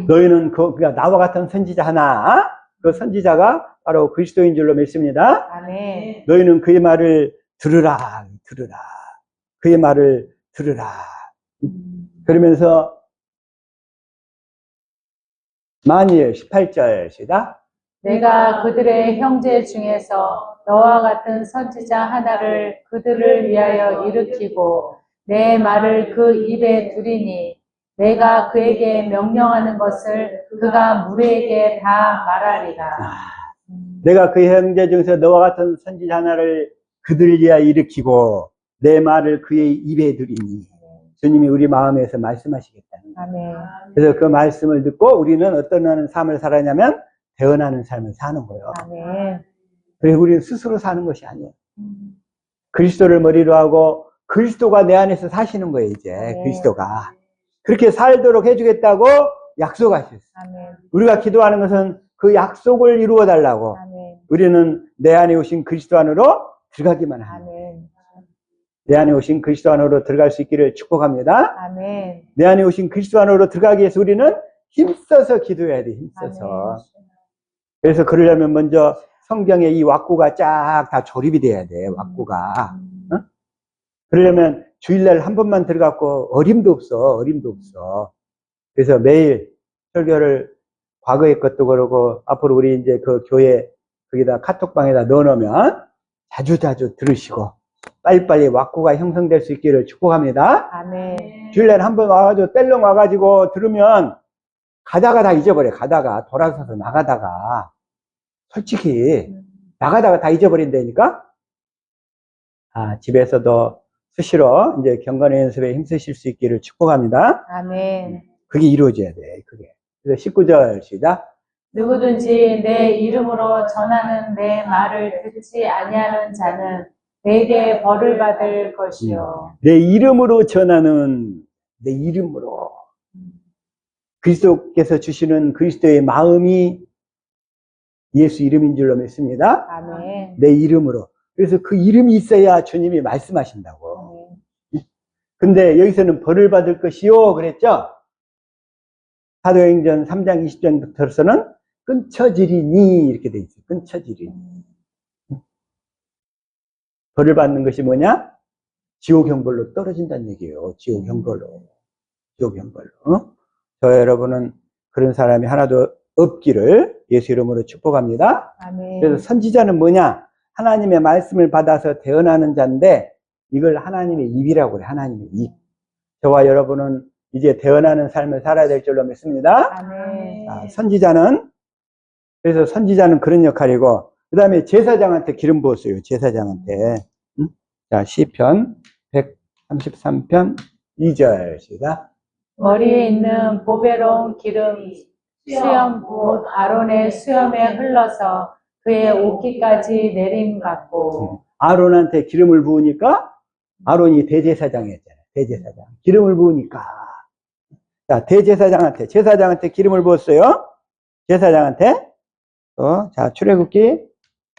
너희는 그러니까 나와 같은 선지자 하나, 그 선지자가 바로 그리스도인 줄로 믿습니다. 아멘. 너희는 그의 말을 들으라. 들으라. 그의 말을 들으라. 그러면서 마니엘 18절 시작. 내가 그들의 형제 중에서 너와 같은 선지자 하나를 그들을 위하여 일으키고 내 말을 그 입에 두리니 내가 그에게 명령하는 것을 그가 무리에게 다 말하리라. 내가 그 형제 중에서 너와 같은 선지자 하나를 그들을 위하여 일으키고 내 말을 그의 입에 두리니 주님이 우리 마음에서 말씀하시겠다는 거예요. 아멘. 그래서 그 말씀을 듣고 우리는 어떤 삶을 살았냐면 대언하는 삶을 사는 거예요. 아멘. 그래서 우리는 스스로 사는 것이 아니에요. 그리스도를 머리로 하고 그리스도가 내 안에서 사시는 거예요. 이제 그리스도가 그렇게 살도록 해주겠다고 약속하셨어요. 아멘. 우리가 기도하는 것은 그 약속을 이루어 달라고. 아멘. 우리는 내 안에 오신 그리스도 안으로 들어가기만 합니다. 아멘. 내 안에 오신 그리스도 안으로 들어갈 수 있기를 축복합니다. 아멘. 내 안에 오신 그리스도 안으로 들어가기 위해서 우리는 힘써서 기도해야 돼. 힘써서. 그래서 그러려면 먼저 성경에 이 왁구가 쫙 다 조립이 돼야 돼. 왁구가. 어? 그러려면 주일날 한 번만 들어갔고 어림도 없어. 어림도 없어. 그래서 매일 설교를 과거의 것도 그러고 앞으로 우리 이제 그 교회 거기다 카톡방에다 넣어놓으면 자주자주 들으시고 빨리빨리 왁구가 형성될 수 있기를 축복합니다. 아멘. 주일날 한 번 와가지고 뗄렁 와가지고 들으면 가다가 다 잊어버려. 가다가 돌아서서 나가다가 솔직히 나가다가 다 잊어버린다니까. 집에서도 수시로 이제 경건의 연습에 힘쓰실 수 있기를 축복합니다. 아멘. 그게 이루어져야 돼. 그게. 그래서 19절 시작. 누구든지 내 이름으로 전하는 내 말을 듣지 아니하는 자는 내게 벌을 받을 것이요. 내 이름으로 전하는 내 이름으로 그리스도께서 주시는 그리스도의 마음이 예수 이름인 줄로 믿습니다. 아멘. 내 이름으로. 그래서 그 이름이 있어야 주님이 말씀하신다고. 근데 여기서는 벌을 받을 것이요 그랬죠? 사도행전 3장 20절부터서는 끊쳐지리니 이렇게 돼 있어요. 끊쳐지리니. 벌을 받는 것이 뭐냐? 지옥 형벌로 떨어진다는 얘기예요. 지옥 형벌로. 지옥 형벌로. 저 여러분은 그런 사람이 하나도 없기를 예수 이름으로 축복합니다. 아멘. 그래서 선지자는 뭐냐? 하나님의 말씀을 받아서 대언하는 자인데 이걸 하나님의 입이라고 그래. 하나님의 입. 저와 여러분은 이제 대언하는 삶을 살아야 될 줄로 믿습니다. 아멘. 선지자는 그래서 선지자는 그런 역할이고 그 다음에 제사장한테 기름 부었어요. 제사장한테. 자, 시편 133편 2절 시작. 머리에 있는 보배로운 기름 수염 곧 아론의 수염에 흘러서 그의 옷깃까지 내림 같고. 아론한테 기름을 부으니까 아론이 대제사장이었잖아요. 대제사장. 기름을 부으니까. 자, 대제사장한테, 제사장한테 기름을 부었어요. 제사장한테. 자, 출애굽기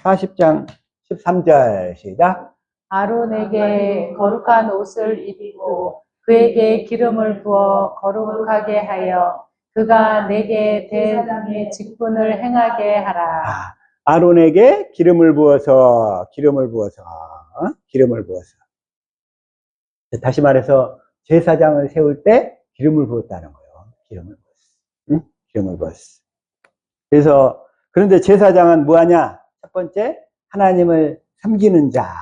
40장 13절 시작. 아론에게 거룩한 옷을 입히고 그에게 기름을 부어 거룩하게 하여 그가 내게 대의 직분을 행하게 하라. 아론에게 기름을 부어서 다시 말해서 제사장을 세울 때 기름을 부었다는 거예요. 기름을 부었어. 응? 기름을 부었어. 그래서 그런데 제사장은 뭐하냐? 첫 번째, 하나님을 섬기는 자.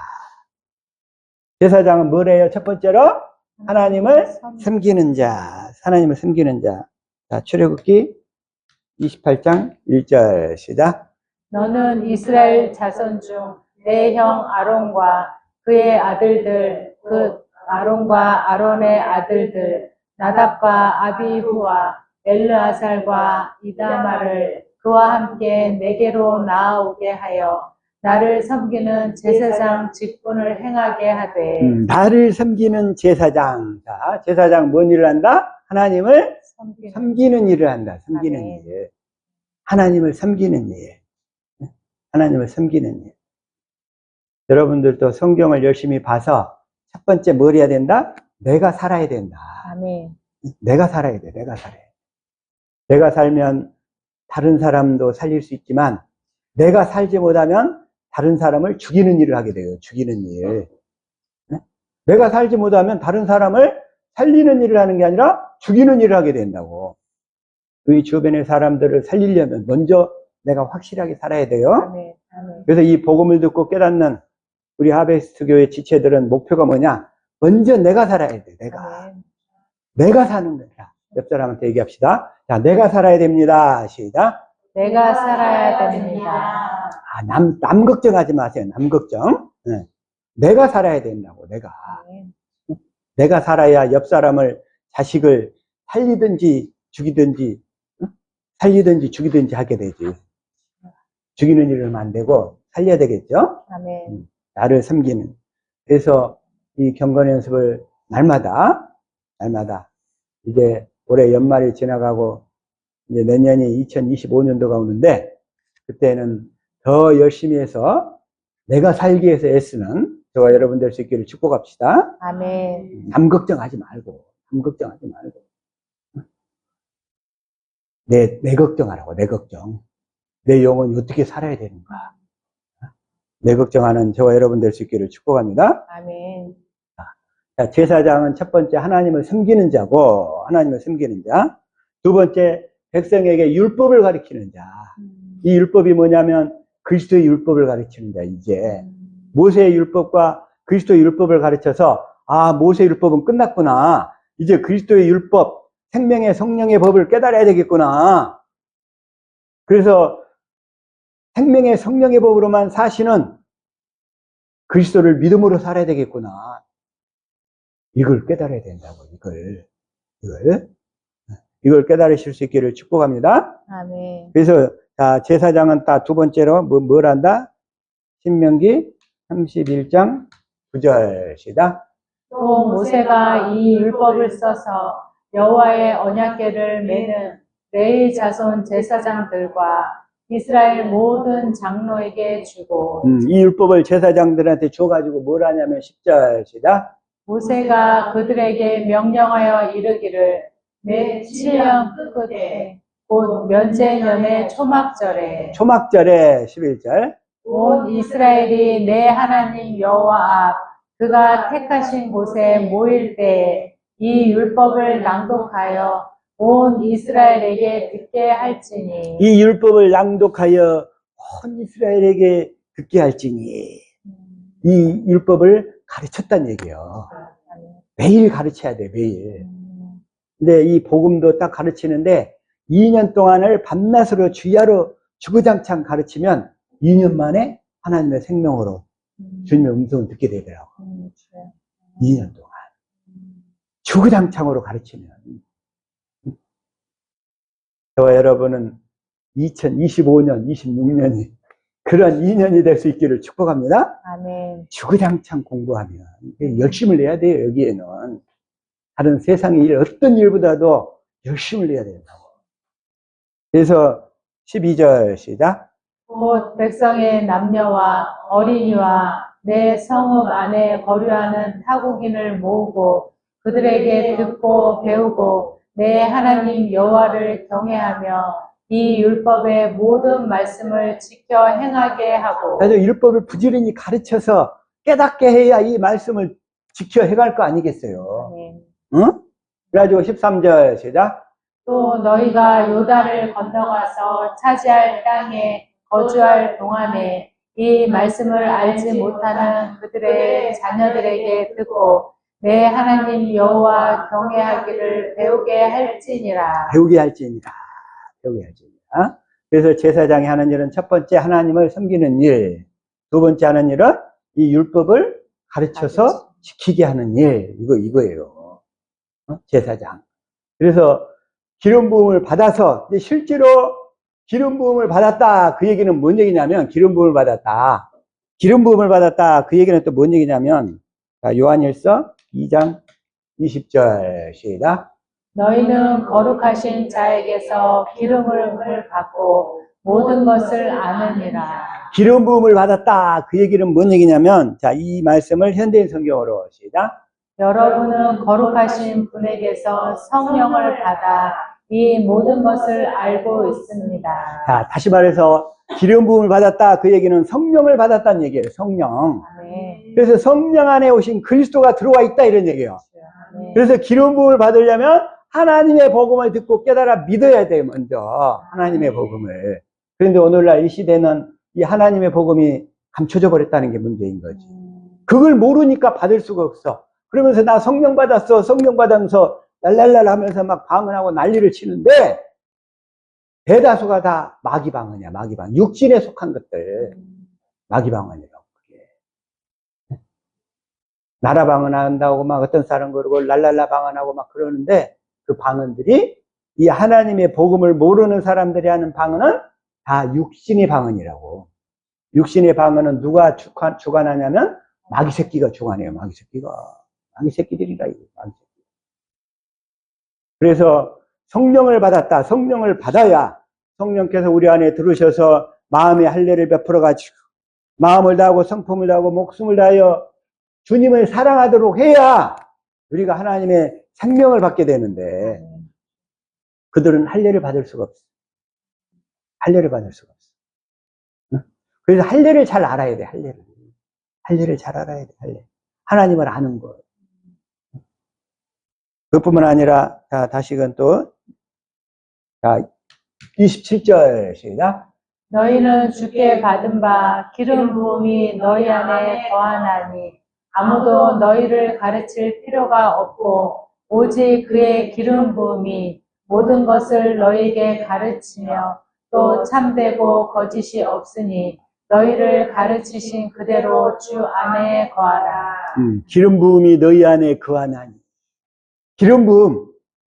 제사장은 뭐래요? 첫 번째로 하나님을 섬기는 자. 하나님을 섬기는 자. 자, 출애굽기 28장 1절 시작. 너는 이스라엘 자손 중 내 형 아론과 그의 아들들, 그 아론과 아론의 아들들, 나답과 아비후와 엘르아살과 이다말을 그와 함께 내게로 나아오게 하여 나를 섬기는 제사장 직분을 행하게 하되. 나를 섬기는 제사장. 자, 제사장 뭔 일을 한다? 하나님을 섬기는 일을 한다. 섬기는 아멘. 일. 하나님을 섬기는 일. 하나님을 섬기는 일. 여러분들도 성경을 열심히 봐서 첫 번째 뭘 해야 된다? 내가 살아야 된다. 아멘. 내가 살아야 돼. 내가 살아야 돼. 내가 살면 다른 사람도 살릴 수 있지만 내가 살지 못하면 다른 사람을 죽이는 일을 하게 돼요. 죽이는 일. 내가 살지 못하면 다른 사람을 살리는 일을 하는 게 아니라 죽이는 일을 하게 된다고. 우리 주변의 사람들을 살리려면 먼저 내가 확실하게 살아야 돼요. 아멘. 아멘. 그래서 이 복음을 듣고 깨닫는 우리 하베스트 교회 지체들은 목표가 뭐냐? 먼저 내가 살아야 돼. 아멘. 내가 사는 거야. 옆 사람한테 얘기합시다. 자, 내가 살아야 됩니다. 시작. 내가 살아야 됩니다. 남 걱정하지 마세요. 남 걱정. 네. 내가 살아야 된다고. 아멘. 내가 살아야 옆 사람을, 자식을 살리든지 죽이든지, 살리든지 죽이든지 하게 되지. 죽이는 일은 안 되고 살려야 되겠죠? 아멘. 나를 섬기는. 그래서 이 경건 연습을 날마다 이제 올해 연말이 지나가고 이제 내년이 2025년도가 오는데 그때는 더 열심히 해서 내가 살기 위해서 애쓰는 저와 여러분 될 수 있기를 축복합시다. 아멘. 남 걱정하지 말고 내 걱정하라고. 내 걱정. 내 영혼이 어떻게 살아야 되는가. 내 걱정하는 저와 여러분 될 수 있기를 축복합니다. 아멘. 자, 제사장은 첫 번째 하나님을 섬기는 자고, 하나님을 섬기는 자. 두 번째, 백성에게 율법을 가르치는 자. 이 율법이 뭐냐면 그리스도의 율법을 가르치는 자. 이제 모세의 율법과 그리스도의 율법을 가르쳐서 모세의 율법은 끝났구나. 이제 그리스도의 율법, 생명의 성령의 법을 깨달아야 되겠구나. 그래서 생명의 성령의 법으로만 사시는 그리스도를 믿음으로 살아야 되겠구나. 이걸 깨달아야 된다고. 이걸 깨달으실 수 있기를 축복합니다. 아멘. 그래서 자, 제사장은 딱 두 번째로 뭘 한다? 신명기 31장 9절 시작. 또 모세가 이 율법을 써서 여호와의 언약궤를 매는 레위 자손 제사장들과 이스라엘 모든 장로에게 주고. 이 율법을 제사장들한테 줘가지고 뭘 하냐면 10절 시작. 모세가 그들에게 명령하여 이르기를 매 7년 끝에 곧 면제년의 초막절에 11절. 온 이스라엘이 내 하나님 여호와 앞 그가 택하신 곳에 모일 때에 이 율법을 낭독하여 온 이스라엘에게 듣게 할지니. 이 율법을 낭독하여 온 이스라엘에게 듣게 할지니. 이 율법을 가르쳤다는 얘기예요. 매일 가르쳐야 돼, 매일. 근데 이 복음도 딱 가르치는데 2년 동안을 밤낮으로 주야로 주구장창 가르치면 2년 만에 하나님의 생명으로 주님의 음성을 듣게 되더라고. 2년 동안. 주구장창으로 가르치면. 저와 여러분은 2025년, 26년이 그런 2년이 될 수 있기를 축복합니다. 아멘. 주구장창 공부하면 열심을 내야 돼요. 여기에는 다른 세상의 일, 어떤 일보다도 열심을 내야 된다고. 그래서 12절 시작. 곧 백성의 남녀와 어린이와 내 성읍 안에 거류하는 타국인을 모으고 그들에게 듣고 배우고 내 하나님 여호와를 경외하며 이 율법의 모든 말씀을 지켜 행하게 하고 그래서 율법을 부지런히 가르쳐서 깨닫게 해야 이 말씀을 지켜 해갈 거 아니겠어요. 아멘. 응? 그래가지고 13절 시작. 또 너희가 요단을 건너가서 차지할 땅에 거주할 동안에 이 말씀을 알지 못하는 그들의 자녀들에게 듣고 내 하나님 여호와 경외하기를 배우게 할지니라. 배우게 할지니라. 배우게 할지니라. 그래서 제사장이 하는 일은 첫 번째 하나님을 섬기는 일, 두 번째 하는 일은 이 율법을 가르쳐서 지키게 하는 일, 이거예요. 제사장. 그래서 기름 부음을 받아서, 근데 실제로 기름 부음을 받았다. 그 얘기는 뭔 얘기냐면, 기름 부음을 받았다. 기름 부음을 받았다. 그 얘기는 또 뭔 얘기냐면, 요한일서 2장 20절 시작. 너희는 거룩하신 자에게서 기름을 받고 모든 것을 아느니라. 기름 부음을 받았다. 그 얘기는 뭔 얘기냐면, 자, 이 말씀을 현대인 성경으로 시작. 여러분은 거룩하신 분에게서 성령을 받아 이 모든 것을 알고 있습니다. 자, 다시 말해서 기름 부음을 받았다. 그 얘기는 성령을 받았다는 얘기예요. 성령. 아멘. 그래서 성령 안에 오신 그리스도가 들어와 있다 이런 얘기예요. 아멘. 그래서 기름 부음을 받으려면 하나님의 복음을 듣고 깨달아 믿어야 돼요. 먼저 하나님의 복음을. 그런데 오늘날 이 시대는 이 하나님의 복음이 감춰져 버렸다는 게 문제인 거지. 그걸 모르니까 받을 수가 없어. 그러면서 나 성령 받았어. 성령 받으면서 랄랄랄 하면서 막 방언하고 난리를 치는데 대다수가 다 마귀 방언이야. 마귀 방언. 육신에 속한 것들. 마귀 방언이라고. 그게. 나라 방언한다고 막 어떤 사람 그러고 랄랄라 방언하고 막 그러는데 그 방언들이 이 하나님의 복음을 모르는 사람들이 하는 방언은 다 육신의 방언이라고. 육신의 방언은 누가 주관하냐면 마귀 새끼가 주관해요. 마귀 새끼가. 마귀 새끼들이라 이거. 마귀 새끼. 그래서 성령을 받았다. 성령을 받아야 성령께서 우리 안에 들으셔서 마음의 할례를 베풀어 가지고 마음을 다하고 성품을 다하고 목숨을 다하여 주님을 사랑하도록 해야 우리가 하나님의 생명을 받게 되는데 그들은 할례를 받을 수가 없어. 할례를 받을 수가 없어. 응? 그래서 할례를 잘 알아야 돼. 할례를 잘 알아야 돼. 할례. 하나님을 아는 거. 그뿐만 아니라 자, 다시금 또 자, 27절 시작. 너희는 주께 받은 바 기름 부음이 너희 안에 거하나니 아무도 너희를 가르칠 필요가 없고 오직 그의 기름 부음이 모든 것을 너희에게 가르치며 또 참되고 거짓이 없으니 너희를 가르치신 그대로 주 안에 거하라. 기름 부음이 너희 안에 거하나니. 기름 부음.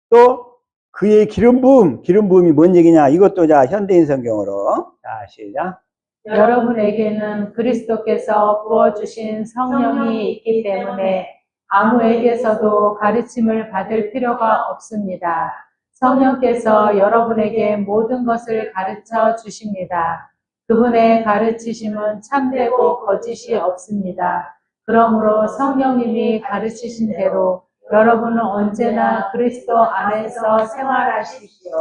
또 그의 기름 부음이 뭔 얘기냐? 이것도 자 현대인 성경으로 자 시작. 여러분에게는 그리스도께서 부어주신 성령이 있기 때문에 아무에게서도 가르침을 받을 필요가 없습니다. 성령께서 여러분에게 모든 것을 가르쳐 주십니다. 그분의 가르치심은 참되고 거짓이 없습니다. 그러므로 성령님이 가르치신 대로 여러분은 언제나 그리스도 안에서 생활하십시오.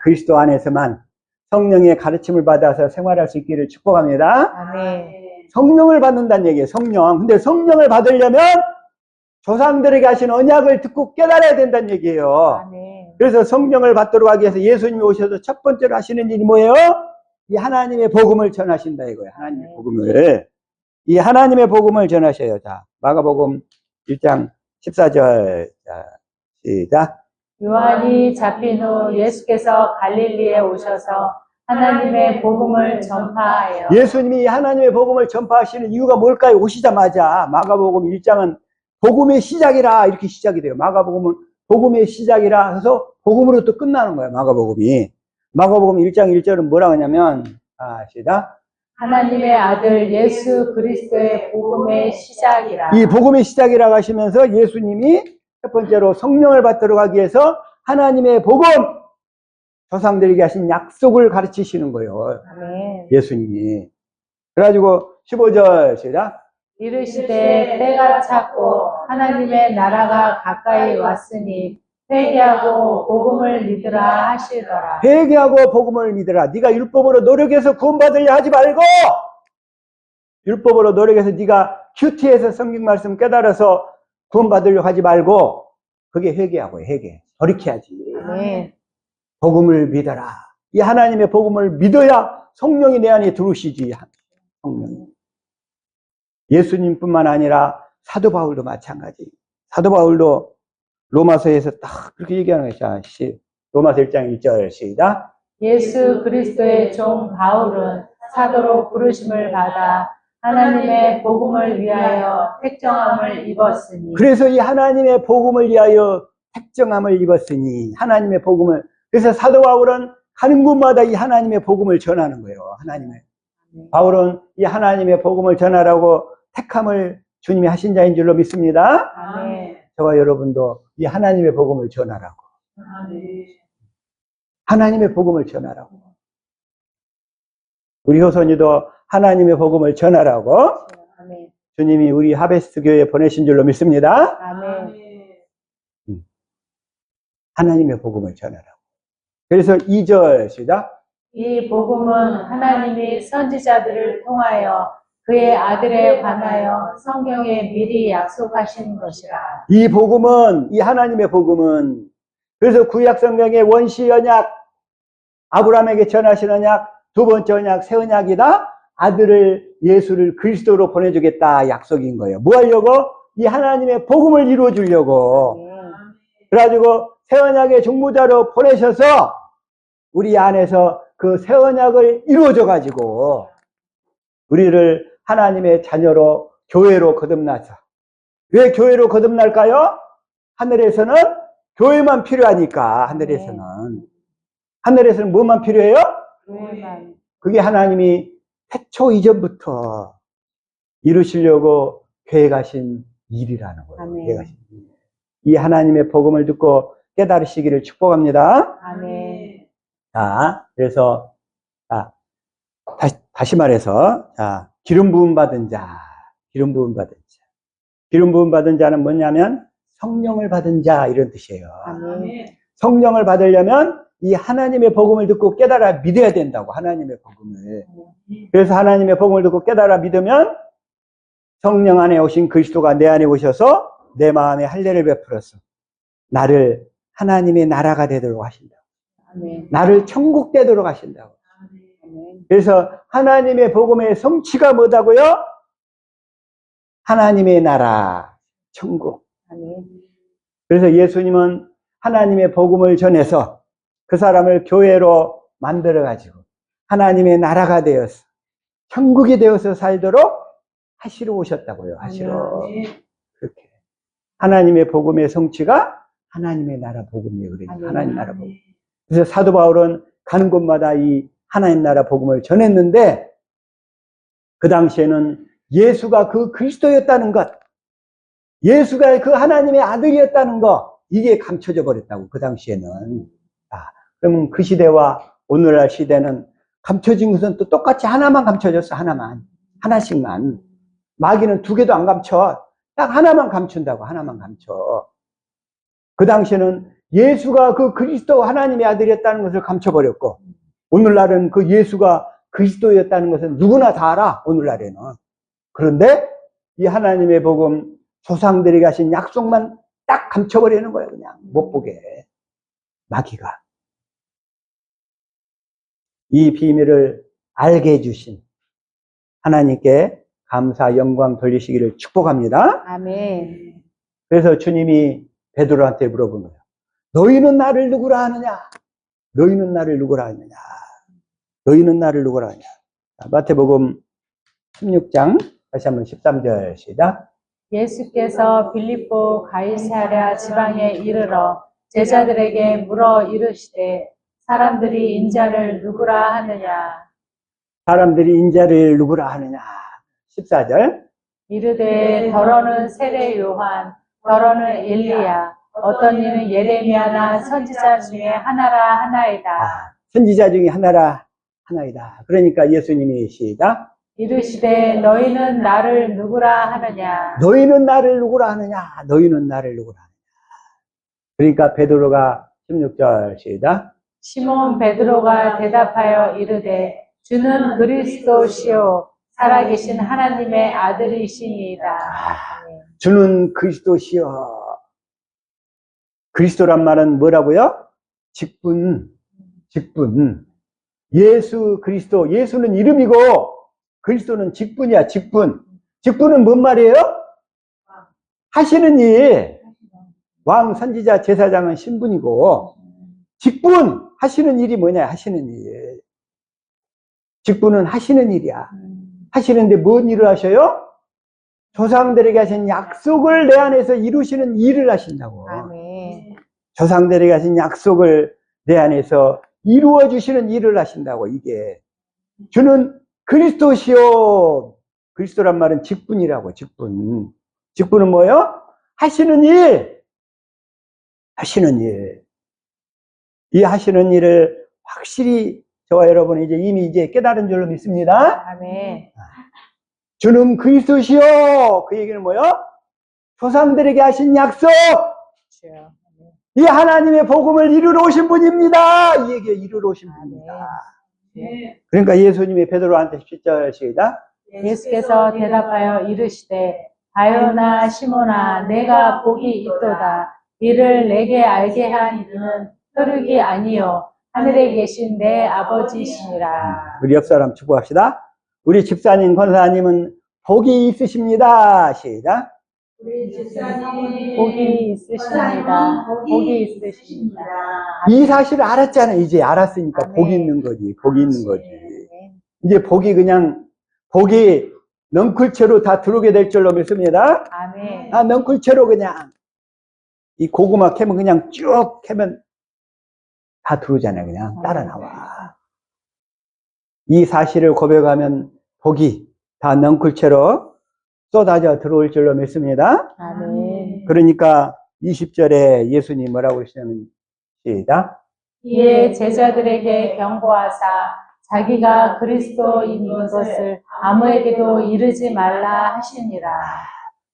그리스도 안에서만 성령의 가르침을 받아서 생활할 수 있기를 축복합니다. 아멘. 성령을 받는다는 얘기예요. 성령. 근데 성령을 받으려면 조상들에게 하신 언약을 듣고 깨달아야 된다는 얘기예요. 아멘. 그래서 성령을 받도록 하기 위해서 예수님이 오셔서 첫 번째로 하시는 일이 뭐예요? 이 하나님의 복음을 전하신다 이거예요. 하나님의 복음을. 이 하나님의 복음을 전하셔요. 자, 마가복음 1장 14절. 자, 시작. 요한이 잡힌 후 예수께서 갈릴리에 오셔서 하나님의 복음을 전파하여 예수님이 하나님의 복음을 전파하시는 이유가 뭘까요? 오시자마자 마가복음 1장은 복음의 시작이라 이렇게 시작이 돼요. 마가복음은 복음의 시작이라 해서 복음으로 또 끝나는 거예요. 마가복음이. 마가복음 1장 1절은 뭐라고 하냐면 시작. 하나님의 아들 예수 그리스도의 복음의 시작이라. 이 복음의 시작이라고 하시면서 예수님이 첫 번째로 성령을 받도록 하기 위해서 하나님의 복음, 조상들에게 하신 약속을 가르치시는 거예요. 아멘. 예수님이. 그래가지고 15절 시작. 이르시되 때가 찼고 하나님의 나라가 가까이 왔으니 회개하고 복음을 믿으라 하시더라. 회개하고 복음을 믿으라. 네가 율법으로 노력해서 구원받으려 하지 말고, 율법으로 노력해서 네가 큐티에서 성경 말씀 깨달아서 구원받으려 하지 말고, 그게 회개하고 회개. 돌이켜야지. 아멘. 복음을 믿어라. 이 하나님의 복음을 믿어야 성령이 내 안에 들어오시지. 성령이. 예수님뿐만 아니라 사도 바울도 마찬가지. 사도 바울도 로마서에서 딱 그렇게 얘기하는 거죠. 로마서 1장 1절 시작. 예수 그리스도의 종 바울은 사도로 부르심을 받아 하나님의 복음을 위하여 택정함을 입었으니. 그래서 이 하나님의 복음을 위하여 택정함을 입었으니, 하나님의 복음을. 그래서 사도 바울은 가는 곳마다 이 하나님의 복음을 전하는 거예요. 바울은 이 하나님의 복음을 전하라고 택함을 주님이 하신 자인 줄로 믿습니다. 아멘. 저와 여러분도 이 하나님의 복음을 전하라고. 하나님의 복음을 전하라고. 우리 효선이도 하나님의 복음을 전하라고 아멘. 주님이 우리 하베스트 교회에 보내신 줄로 믿습니다. 아멘. 하나님의 복음을 전하라고. 그래서 2절 시작. 이 복음은 하나님이 선지자들을 통하여 그의 아들에 관하여 성경에 미리 약속하신 것이라. 이 복음은, 이 하나님의 복음은, 그래서 구약 성경의 원시 언약, 아브라함에게 전하신 언약, 두 번째 언약, 새 언약이다. 아들을, 예수를 그리스도로 보내주겠다 약속인 거예요. 뭐 하려고? 이 하나님의 복음을 이루어 주려고. 그래가지고 새 언약의 중보자로 보내셔서 우리 안에서 그 새 언약을 이루어져 가지고 우리를 하나님의 자녀로, 교회로 거듭나서. 왜 교회로 거듭날까요? 하늘에서는 교회만 필요하니까. 하늘에서는 뭐만 필요해요? 교회만. 그게 하나님이 태초 이전부터 이루시려고 계획하신 일이라는 거예요. 아멘. 계획하신 일. 이 하나님의 복음을 듣고 깨달으시기를 축복합니다. 아멘. 자, 그래서 다시 말해서, 기름 부음 받은 자, 기름 부음 받은 자. 기름 부음 받은 자는 뭐냐면 성령을 받은 자, 이런 뜻이에요. 아멘. 성령을 받으려면 이 하나님의 복음을 듣고 깨달아 믿어야 된다고, 하나님의 복음을. 그래서 하나님의 복음을 듣고 깨달아 믿으면 성령 안에 오신 그리스도가 내 안에 오셔서 내 마음에 할례를 베풀어서 나를 하나님의 나라가 되도록 하신다고. 아멘. 나를 천국 되도록 하신다고. 아멘. 그래서 하나님의 복음의 성취가 뭐다고요? 하나님의 나라, 천국. 아멘. 그래서 예수님은 하나님의 복음을 전해서 그 사람을 교회로 만들어가지고 하나님의 나라가 되어서 천국이 되어서 살도록 하시러 오셨다고요. 하시러. 그렇게. 하나님의 복음의 성취가 하나님의 나라 복음이에요. 그러니까 하나님 나라 복음. 그래서 사도 바울은 가는 곳마다 이 하나님 나라 복음을 전했는데 그 당시에는 예수가 그 그리스도였다는 것, 예수가 그 하나님의 아들이었다는 것, 이게 감춰져 버렸다고. 그 당시에는. 그러면 그 시대와 오늘날 시대는 감춰진 것은 또 똑같이 하나만 감춰졌어. 하나씩만. 마귀는 두 개도 안 감춰. 딱 하나만 감춘다고. 하나만 감춰. 그 당시에는 예수가 그 그리스도 하나님의 아들이었다는 것을 감춰버렸고, 오늘날은 그 예수가 그리스도였다는 것은 누구나 다 알아. 오늘날에는. 그런데 이 하나님의 복음, 조상들이 가신 약속만 딱 감춰버리는 거예요. 그냥 못 보게. 마귀가. 이 비밀을 알게 해주신 하나님께 감사, 영광 돌리시기를 축복합니다. 아멘. 그래서 주님이 베드로한테 물어본 거예요. 너희는 나를 누구라 하느냐? 너희는 나를 누구라 하느냐? 너희는 나를 누구라 하느냐? 마태복음 16장 다시 한번 13절 시작. 예수께서 빌립보 가이사랴 지방에 이르러 제자들에게 물어 이르시되 사람들이 인자를 누구라 하느냐? 사람들이 인자를 누구라 하느냐? 14절. 이르되 더러는 세례 요한, 더러는 엘리야, 어떤 이는 예레미야나 선지자 중에 하나라 하나이다. 선지자 중에 하나이다. 그러니까 예수님이 시작. 이르시되 너희는 나를 누구라 하느냐? 너희는 나를 누구라 하느냐? 너희는 나를 누구라 하느냐? 그러니까 베드로가 16절 시작. 시몬 베드로가 대답하여 이르되 주는 그리스도시요 살아계신 하나님의 아들이시니이다. 주는 그리스도시여. 그리스도란 말은 뭐라고요? 직분. 예수 그리스도. 예수는 이름이고 그리스도는 직분이야, 직분. 직분은 뭔 말이에요? 하시는 일. 왕, 선지자, 제사장은 신분이고 직분, 하시는 일이 뭐냐? 하시는 일. 직분은 하시는 일이야. 하시는데 뭔 일을 하셔요? 조상들에게 하신 약속을 내 안에서 이루시는 일을 하신다고. 아멘. 조상들에게 하신 약속을 내 안에서 이루어 주시는 일을 하신다고. 이게 주는 그리스도시요. 그리스도란 말은 직분이라고. 직분은 뭐예요? 하시는 일. 이 하시는 일을 확실히 저와 여러분이 이미 깨달은 줄로 믿습니다. 아멘. 주는 그리스도시요. 그 얘기는 뭐예요? 조상들에게 하신 약속. 주여. 이 하나님의 복음을 이루러 오신 분입니다. 이 얘기에 이루러 오신 분입니다. 그러니까 예수님이 베드로한테 17절 시작. 예수께서 대답하여 이르시되 바요나 시몬아 내가 복이 있도다. 이를 내게 알게 한 이는 혈육이 아니요 하늘에 계신 내 아버지시니라. 우리 옆 사람 축복합시다. 우리 집사님, 권사님은 복이 있으십니다. 시작. 우리 집사님 복이 있으십니다. 복이 있으십니다. 이 사실을 알았잖아요. 이제 알았으니까 아멘. 복이 있는 거지. 복이 있는 거지. 아멘. 이제 복이 넝쿨채로 다 들어오게 될 줄로 믿습니다. 아멘. 넝쿨채로 그냥 이 고구마 캐면 그냥 쭉 캐면 다 들어오잖아요. 그냥 따라 나와. 이 사실을 고백하면 복이 다 넝쿨채로 쏟아져 들어올 줄로 믿습니다. 아멘. 그러니까 20절에 예수님이 뭐라고 하시냐면 시작. 이에 제자들에게 경고하사 자기가 그리스도인 것을 아무에게도 이르지 말라 하시니라.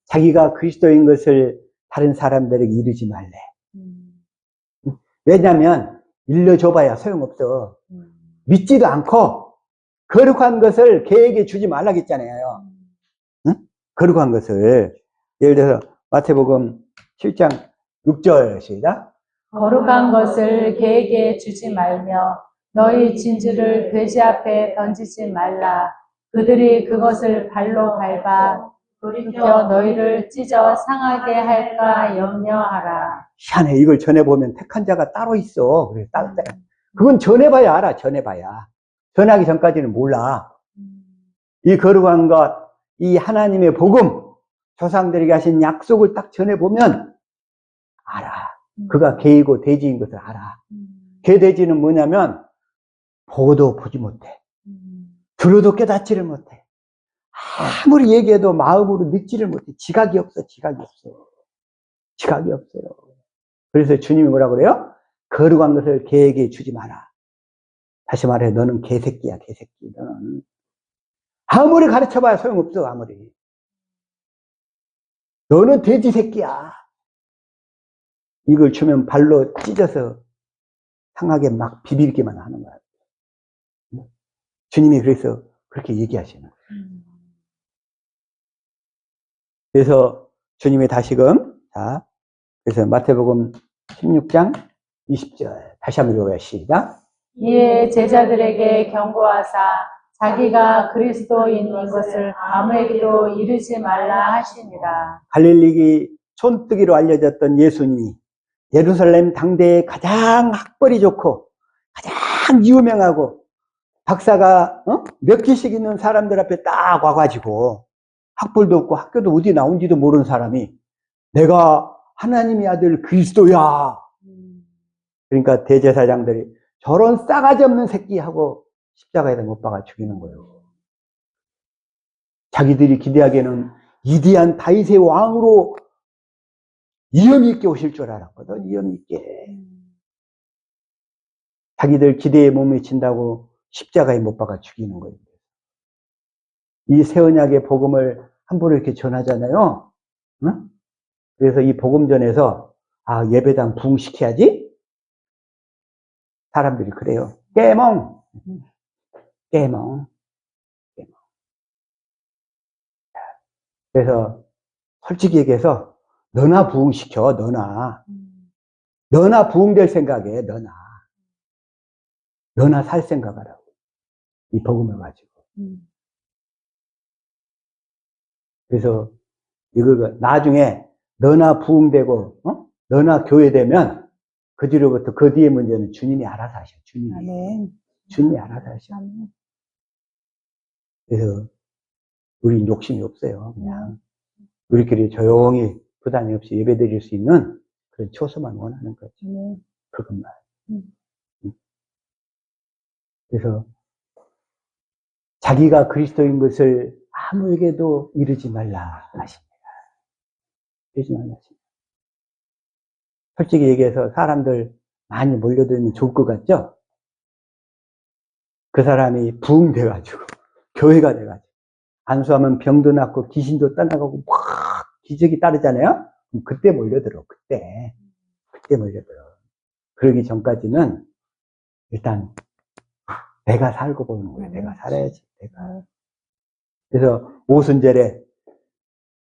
자기가 그리스도인 것을 다른 사람들에게 이르지 말래. 왜냐하면 일러줘봐야 소용없어. 믿지도 않고 거룩한 것을 걔에게 주지 말라겠잖아요. 응? 거룩한 것을. 예를 들어서 마태복음 7장 6절 시작. 거룩한 것을 걔에게 주지 말며 너희 진주를 돼지 앞에 던지지 말라. 그들이 그것을 발로 밟아 돌이켜 너희를 찢어 상하게 할까 염려하라. 희한해. 이걸 전해보면 택한 자가 따로 있어. 그래, 그건 전해봐야 알아. 전해봐야. 전하기 전까지는 몰라. 이 거룩한 것, 이 하나님의 복음, 조상들에게 하신 약속을 딱 전해보면 알아. 그가 개이고 돼지인 것을 알아. 개 돼지는 뭐냐면 보고도 보지 못해. 들어도 깨닫지를 못해. 아무리 얘기해도 마음으로 믿지를 못해. 지각이 없어. 지각이 없어요. 그래서 주님이 뭐라 그래요? 거룩한 것을 개에게 주지 마라. 다시 말해, 너는 개새끼야, 개새끼. 너는 아무리 가르쳐봐야 소용없어. 아무리. 너는 돼지 새끼야. 이걸 주면 발로 찢어서 상하게 막 비비기만 하는 거야. 주님이 그래서 그렇게 얘기하시는 거예요. 그래서 주님이 다시금, 자, 그래서 마태복음 16장 20절 다시 한번 읽어봐요. 시작. 이에 제자들에게 경고하사 자기가 그리스도인 것을 아무에게도 이르지 말라 하시니라. 갈릴리 촌뜨기로 알려졌던 예수님이 예루살렘 당대에 가장 학벌이 좋고 가장 유명하고 박사가 몇 개씩 있는 사람들 앞에 딱 와가지고 학벌도 없고 학교도 어디 나온지도 모르는 사람이 내가 하나님의 아들 그리스도야. 그러니까 대제사장들이 저런 싸가지 없는 새끼하고 십자가에다 못 박아 죽이는 거예요. 자기들이 기대하기에는 위대한 다윗의 왕으로 위엄 있게 오실 줄 알았거든. 위엄 있게. 자기들 기대에 못 미친다고 십자가에 못 박아 죽이는 거예요. 이 새 언약의 복음을 함부로 이렇게 전하잖아요. 응? 그래서 이 복음전에서 아, 예배당 부흥시켜야지? 사람들이 그래요. 깨몽. 깨몽. 깨몽. 그래서 솔직히 얘기해서 너나 부흥시켜, 너나. 너나 부흥될 생각에, 너나 살 생각하라고. 이 복음을 가지고. 그래서 이걸 나중에 너나 부흥되고, 너나 교회되면 그 뒤로부터 그 뒤에 문제는 주님이 알아서 하셔. 주님이 알아서 하셔. 그래서 우린 욕심이 없어요. 그냥 우리끼리 조용히 부담이 없이 예배 드릴 수 있는 그런 초소만 원하는 거죠. 그것만. 그래서 자기가 그리스도인 것을 아무에게도 이르지 말라 하십니다. 이르지 말라 하십니다. 솔직히 얘기해서 사람들 많이 몰려들면 좋을 것 같죠? 그 사람이 부흥돼가지고 교회가 돼가지고 안수하면 병도 낫고 귀신도 떠나가고 막 기적이 따르잖아요. 그럼 그때 몰려들어. 그때 몰려들어. 그러기 전까지는 일단 내가 살고 보는 거야. 내가 살아야지. 내가. 그래서 오순절에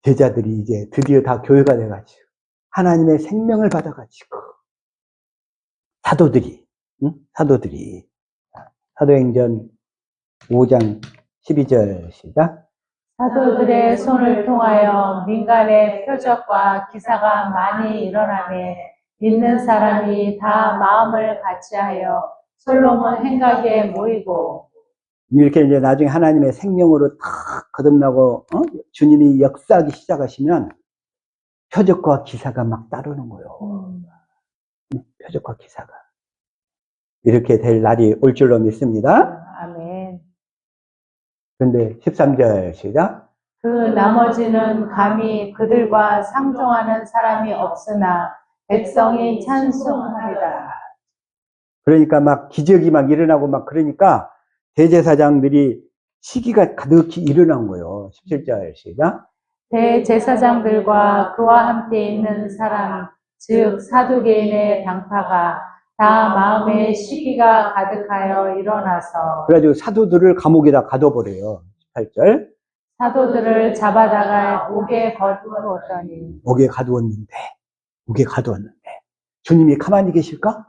제자들이 이제 드디어 다 교회가 돼가지고 하나님의 생명을 받아가지고 사도들이 사도행전 5장 12절 시작. 사도들의 손을 통하여 민간의 표적과 기사가 많이 일어나매 믿는 사람이 다 마음을 같이하여 솔로몬 행각에 모이고. 이렇게 이제 나중에 하나님의 생명으로 탁 거듭나고 주님이 역사하기 시작하시면 표적과 기사가 막 따르는 거예요. 표적과 기사가 이렇게 될 날이 올 줄로 믿습니다. 아멘. 그런데 13절 시작. 그 나머지는 감히 그들과 상종하는 사람이 없으나 백성이 찬송하리라. 그러니까 막 기적이 막 일어나고 막 그러니까 대제사장들이 시기가 가득히 일어난 거예요. 17절 시작. 대제사장들과 그와 함께 있는 사람, 즉 사두개인의 당파가 다 마음에 시기가 가득하여 일어나서 그래가지고 사도들을 감옥에다 가둬버려요. 18절. 사도들을 잡아다가 옥에 거두었더니. 옥에 가두었는데 주님이 가만히 계실까?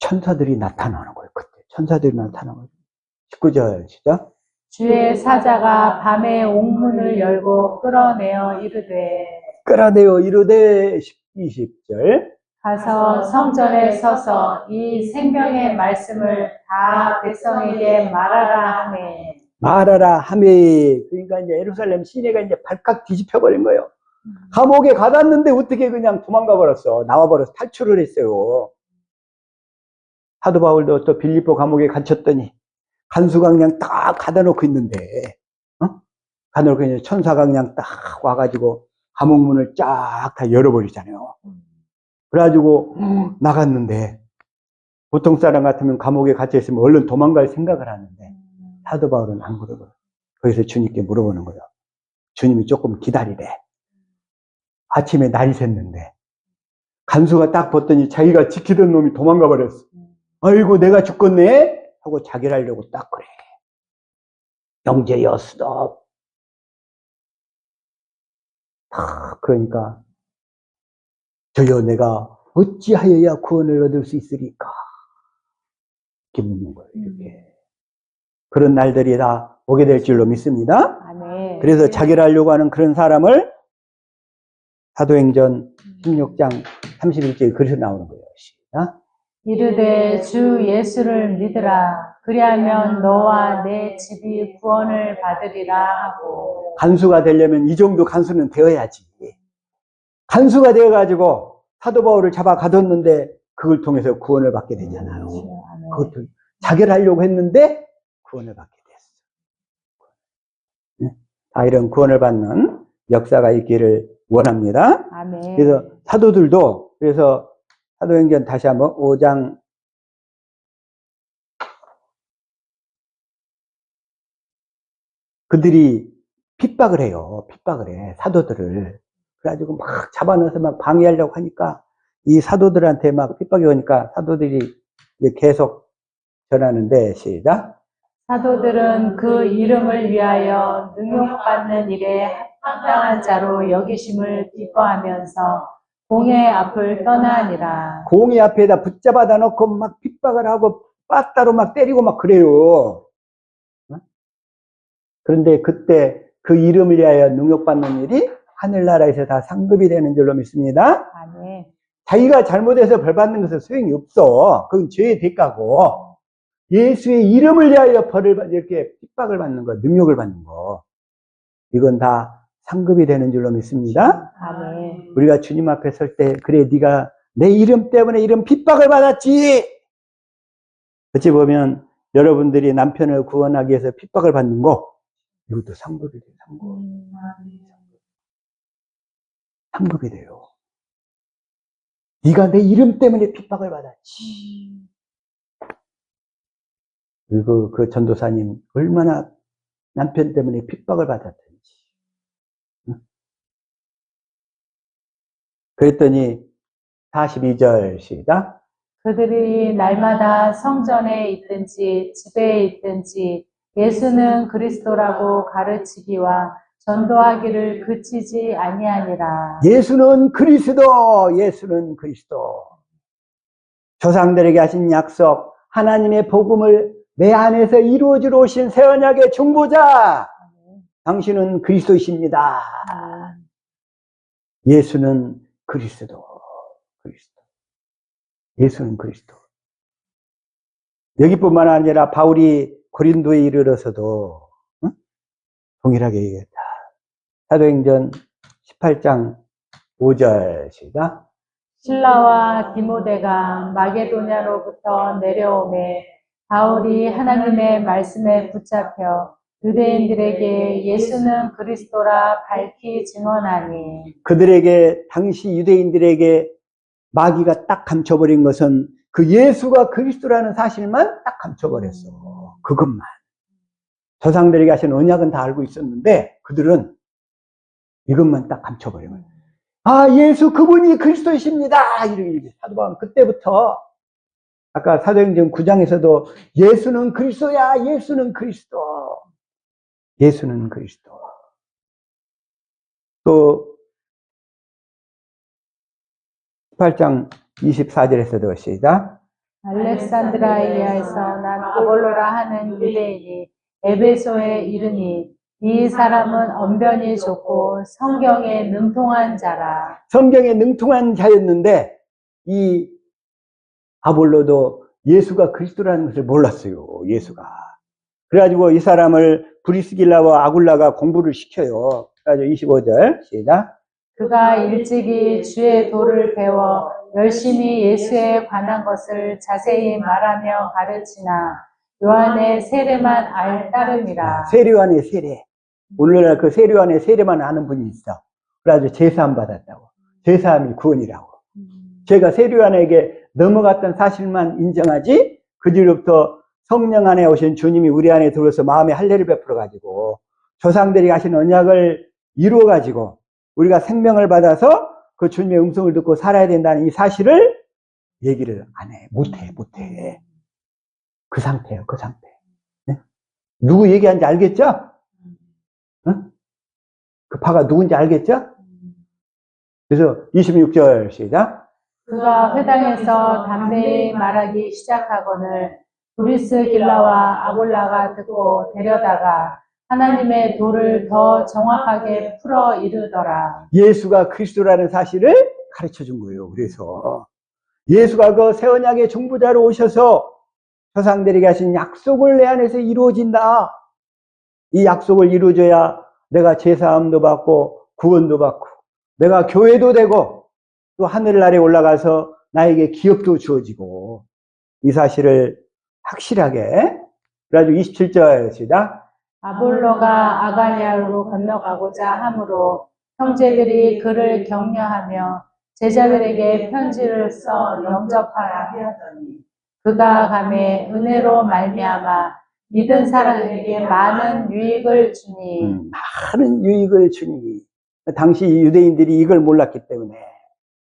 천사들이 나타나는 거예요. 그때 천사들이 나타나는 거예요. 19절 시작. 주의 사자가 밤에 옥문을 열고 끌어내어 이르되 20절. 가서 성전에 서서 이 생명의 말씀을 다 백성에게 말하라 하매. 그러니까 이제 예루살렘 시내가 이제 발칵 뒤집혀 버린 거예요. 감옥에 가뒀는데 어떻게 그냥 도망가 버렸어. 나와 버려서 탈출을 했어요. 사도 바울도 또 빌립보 감옥에 갇혔더니 간수가 그냥 딱 가다 놓고 있는데, 가다 놓고 있는데 천사가 그냥 딱 와가지고 감옥 문을 쫙 다 열어버리잖아요. 그래가지고 나갔는데, 보통 사람 같으면 감옥에 갇혀있으면 얼른 도망갈 생각을 하는데, 사도 바울은 안 그러고, 거기서 주님께 물어보는 거예요. 주님이 조금 기다리래. 아침에 날이 샜는데, 간수가 딱 봤더니 자기가 지키던 놈이 도망가 버렸어. 아이고, 내가 죽겠네? 하고 자기를 하려고 딱 그래. 영재여, 스톱. 그러니까, 저여, 내가 어찌하여야 구원을 얻을 수 있으리까? 이렇게 묻는 거예요, 이렇게. 그런 날들이 다 오게 될 줄로 믿습니다. 아멘. 그래서 자기를 하려고 하는 그런 사람을 사도행전 16장 31절에 그래서 나오는 거예요. 시작. 이르되 주 예수를 믿으라. 그리하면 너와 내 집이 구원을 받으리라 하고. 간수가 되려면 이 정도 간수는 되어야지. 간수가 되어가지고 사도 바울을 잡아 가뒀는데 그걸 통해서 구원을 받게 되잖아요. 그것도 자결 하려고 했는데 구원을 받게 됐어. 다 이런 구원을 받는 역사가 있기를 원합니다. 아멘. 그래서 사도들도 그래서 사도행전 다시 한번 5장 그들이 핍박을 해요. 핍박을 해. 사도들을. 그래가지고 막 잡아넣어서 막 방해하려고 하니까 이 사도들한테 막 핍박이 오니까 사도들이 이제 계속 전하는데, 시작. 사도들은 그 이름을 위하여 능욕받는 일에 합당한 자로 여기심을 기뻐하면서 공회 앞을 떠나니라. 공의 앞에다 붙잡아다 놓고 막 핍박을 하고 빠따로 막 때리고 막 그래요. 그런데 그때 그 이름을 위하여 능욕받는 일이 하늘나라에서 다 상급이 되는 줄로 믿습니다. 아멘. 자기가 잘못해서 벌 받는 것은 소용이 없어. 그건 죄의 대가고, 예수의 이름을 위하여 벌을 이렇게 핍박을 받는 거, 능욕을 받는 거, 이건 다 상급이 되는 줄로 믿습니다. 아멘. 우리가 주님 앞에 설 때, 그래 네가 내 이름 때문에 이런 핍박을 받았지. 어찌 보면 여러분들이 남편을 구원하기 위해서 핍박을 받는 거, 이것도 상급이 돼요. 상급이 돼요. 네가 내 이름 때문에 핍박을 받았지. 그리고 그 전도사님 얼마나 남편 때문에 핍박을 받았던지. 그랬더니 42절 시작. 그들이 날마다 성전에 있든지 집에 있든지 예수는 그리스도라고 가르치기와 전도하기를 그치지 아니하니라. 예수는 그리스도, 예수는 그리스도. 조상들에게 하신 약속, 하나님의 복음을 내 안에서 이루어지러 오신 새 언약의 중보자, 당신은 그리스도이십니다. 예수는 그리스도, 그리스도. 예수는 그리스도. 여기뿐만 아니라 바울이 고린도에 이르러서도 동일하게 얘기했다. 사도행전 18장 5절 시작. 실라와 디모데가 마게도냐로부터 내려오매 바울이 하나님의 말씀에 붙잡혀 유대인들에게 예수는 그리스도라 밝히 증언하니. 그들에게, 당시 유대인들에게 마귀가 딱 감춰버린 것은 그 예수가 그리스도라는 사실만 딱 감춰버렸어. 그것만. 조상들에게 하신 언약은 다 알고 있었는데 그들은 이것만 딱 감춰버리면, 아, 예수 그분이 그리스도이십니다. 이렇게 사도 바울은 그때부터, 아까 사도행전 9장에서도 예수는 그리스도야, 예수는 그리스도, 예수는 그리스도. 또 18장 24절에서도 시작. 알렉산드라이아에서 난 아볼로라 하는 유대인이 에베소에 이르니 이 사람은 언변이 좋고 성경에 능통한 자라. 성경에 능통한 자였는데 이 아볼로도 예수가 그리스도라는 것을 몰랐어요. 예수가. 그래가지고 이 사람을 브리스길라와 아굴라가 공부를 시켜요. 그래가지고 25절 시작. 그가 일찍이 주의 도를 배워 열심히 예수에 관한 것을 자세히 말하며 가르치나 요한의 세례만 알 따름이라. 세례요한의 세례. 오늘날 그 세례요한의 세례만 아는 분이 있어. 그래가지고 제사함 받았다고. 제사함이 구원이라고. 제가 세례요한에게 넘어갔던 사실만 인정하지, 그 뒤로부터 성령 안에 오신 주님이 우리 안에 들어서 마음의 할례를 베풀어가지고 조상들이 하신 언약을 이루어가지고 우리가 생명을 받아서 그 주님의 음성을 듣고 살아야 된다는 이 사실을 얘기를 안 해. 못해. 그 상태예요, 그 상태. 네? 누구 얘기하는지 알겠죠? 응? 그 파가 누군지 알겠죠? 그래서 26절 시작. 그가 회당에서 담대히 말하기 시작하거늘 브리스길라와 아골라가 듣고 데려다가 하나님의 도를 더 정확하게 풀어 이르더라. 예수가 그리스도라는 사실을 가르쳐 준 거예요. 그래서 예수가 그 새 언약의 중보자로 오셔서 조상들에게 하신 약속을 내 안에서 이루어진다. 이 약속을 이루어줘야 내가 제사함도 받고 구원도 받고 내가 교회도 되고 또 하늘나라에 올라가서 나에게 기업도 주어지고, 이 사실을 확실하게. 그래가지고 27절 시작. 아볼로가 아가냐로 건너가고자 하므로 형제들이 그를 격려하며 제자들에게 편지를 써 영접하라 하였더니 그가 가매 은혜로 말미암아 믿은 사람에게 많은 유익을 주니. 많은 유익을 주니. 당시 유대인들이 이걸 몰랐기 때문에.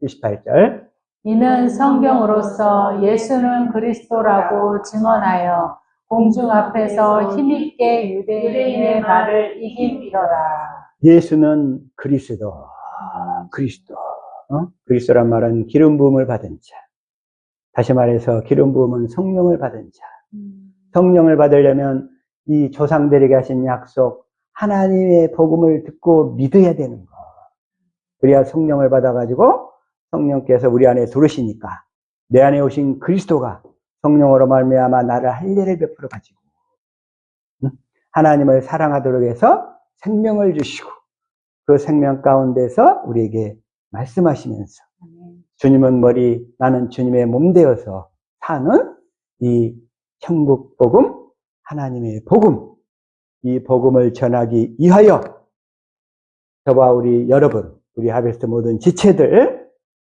28절. 이는 성경으로서 예수는 그리스도라고 증언하여 공중 앞에서 힘있게 유대인의 말을 이김이로라. 예수는 그리스도. 그리스도. 그리스도란 말은 기름 부음을 받은 자. 다시 말해서 기름 부음은 성령을 받은 자. 성령을 받으려면 이 조상들에게 하신 약속, 하나님의 복음을 듣고 믿어야 되는 거. 그래야 성령을 받아가지고 성령께서 우리 안에 들으시니까 내 안에 오신 그리스도가 성령으로 말미암아 나를 할례를 베풀어 가지고 하나님을 사랑하도록 해서 생명을 주시고 그 생명 가운데서 우리에게 말씀하시면서 주님은 머리, 나는 주님의 몸 되어서 사는 이 천국 복음, 하나님의 복음, 이 복음을 전하기 위하여 저와 우리 여러분, 우리 하베스트 모든 지체들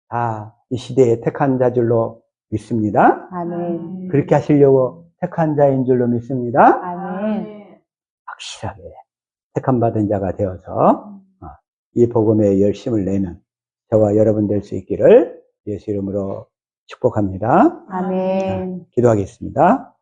다 이 시대에 택한 자 줄로 믿습니다. 아멘. 그렇게 하시려고 택한 자인 줄로 믿습니다. 아멘. 확실하게 택함 받은 자가 되어서 이 복음에 열심을 내는 저와 여러분 될 수 있기를 예수 이름으로 축복합니다. 아멘. 기도하겠습니다.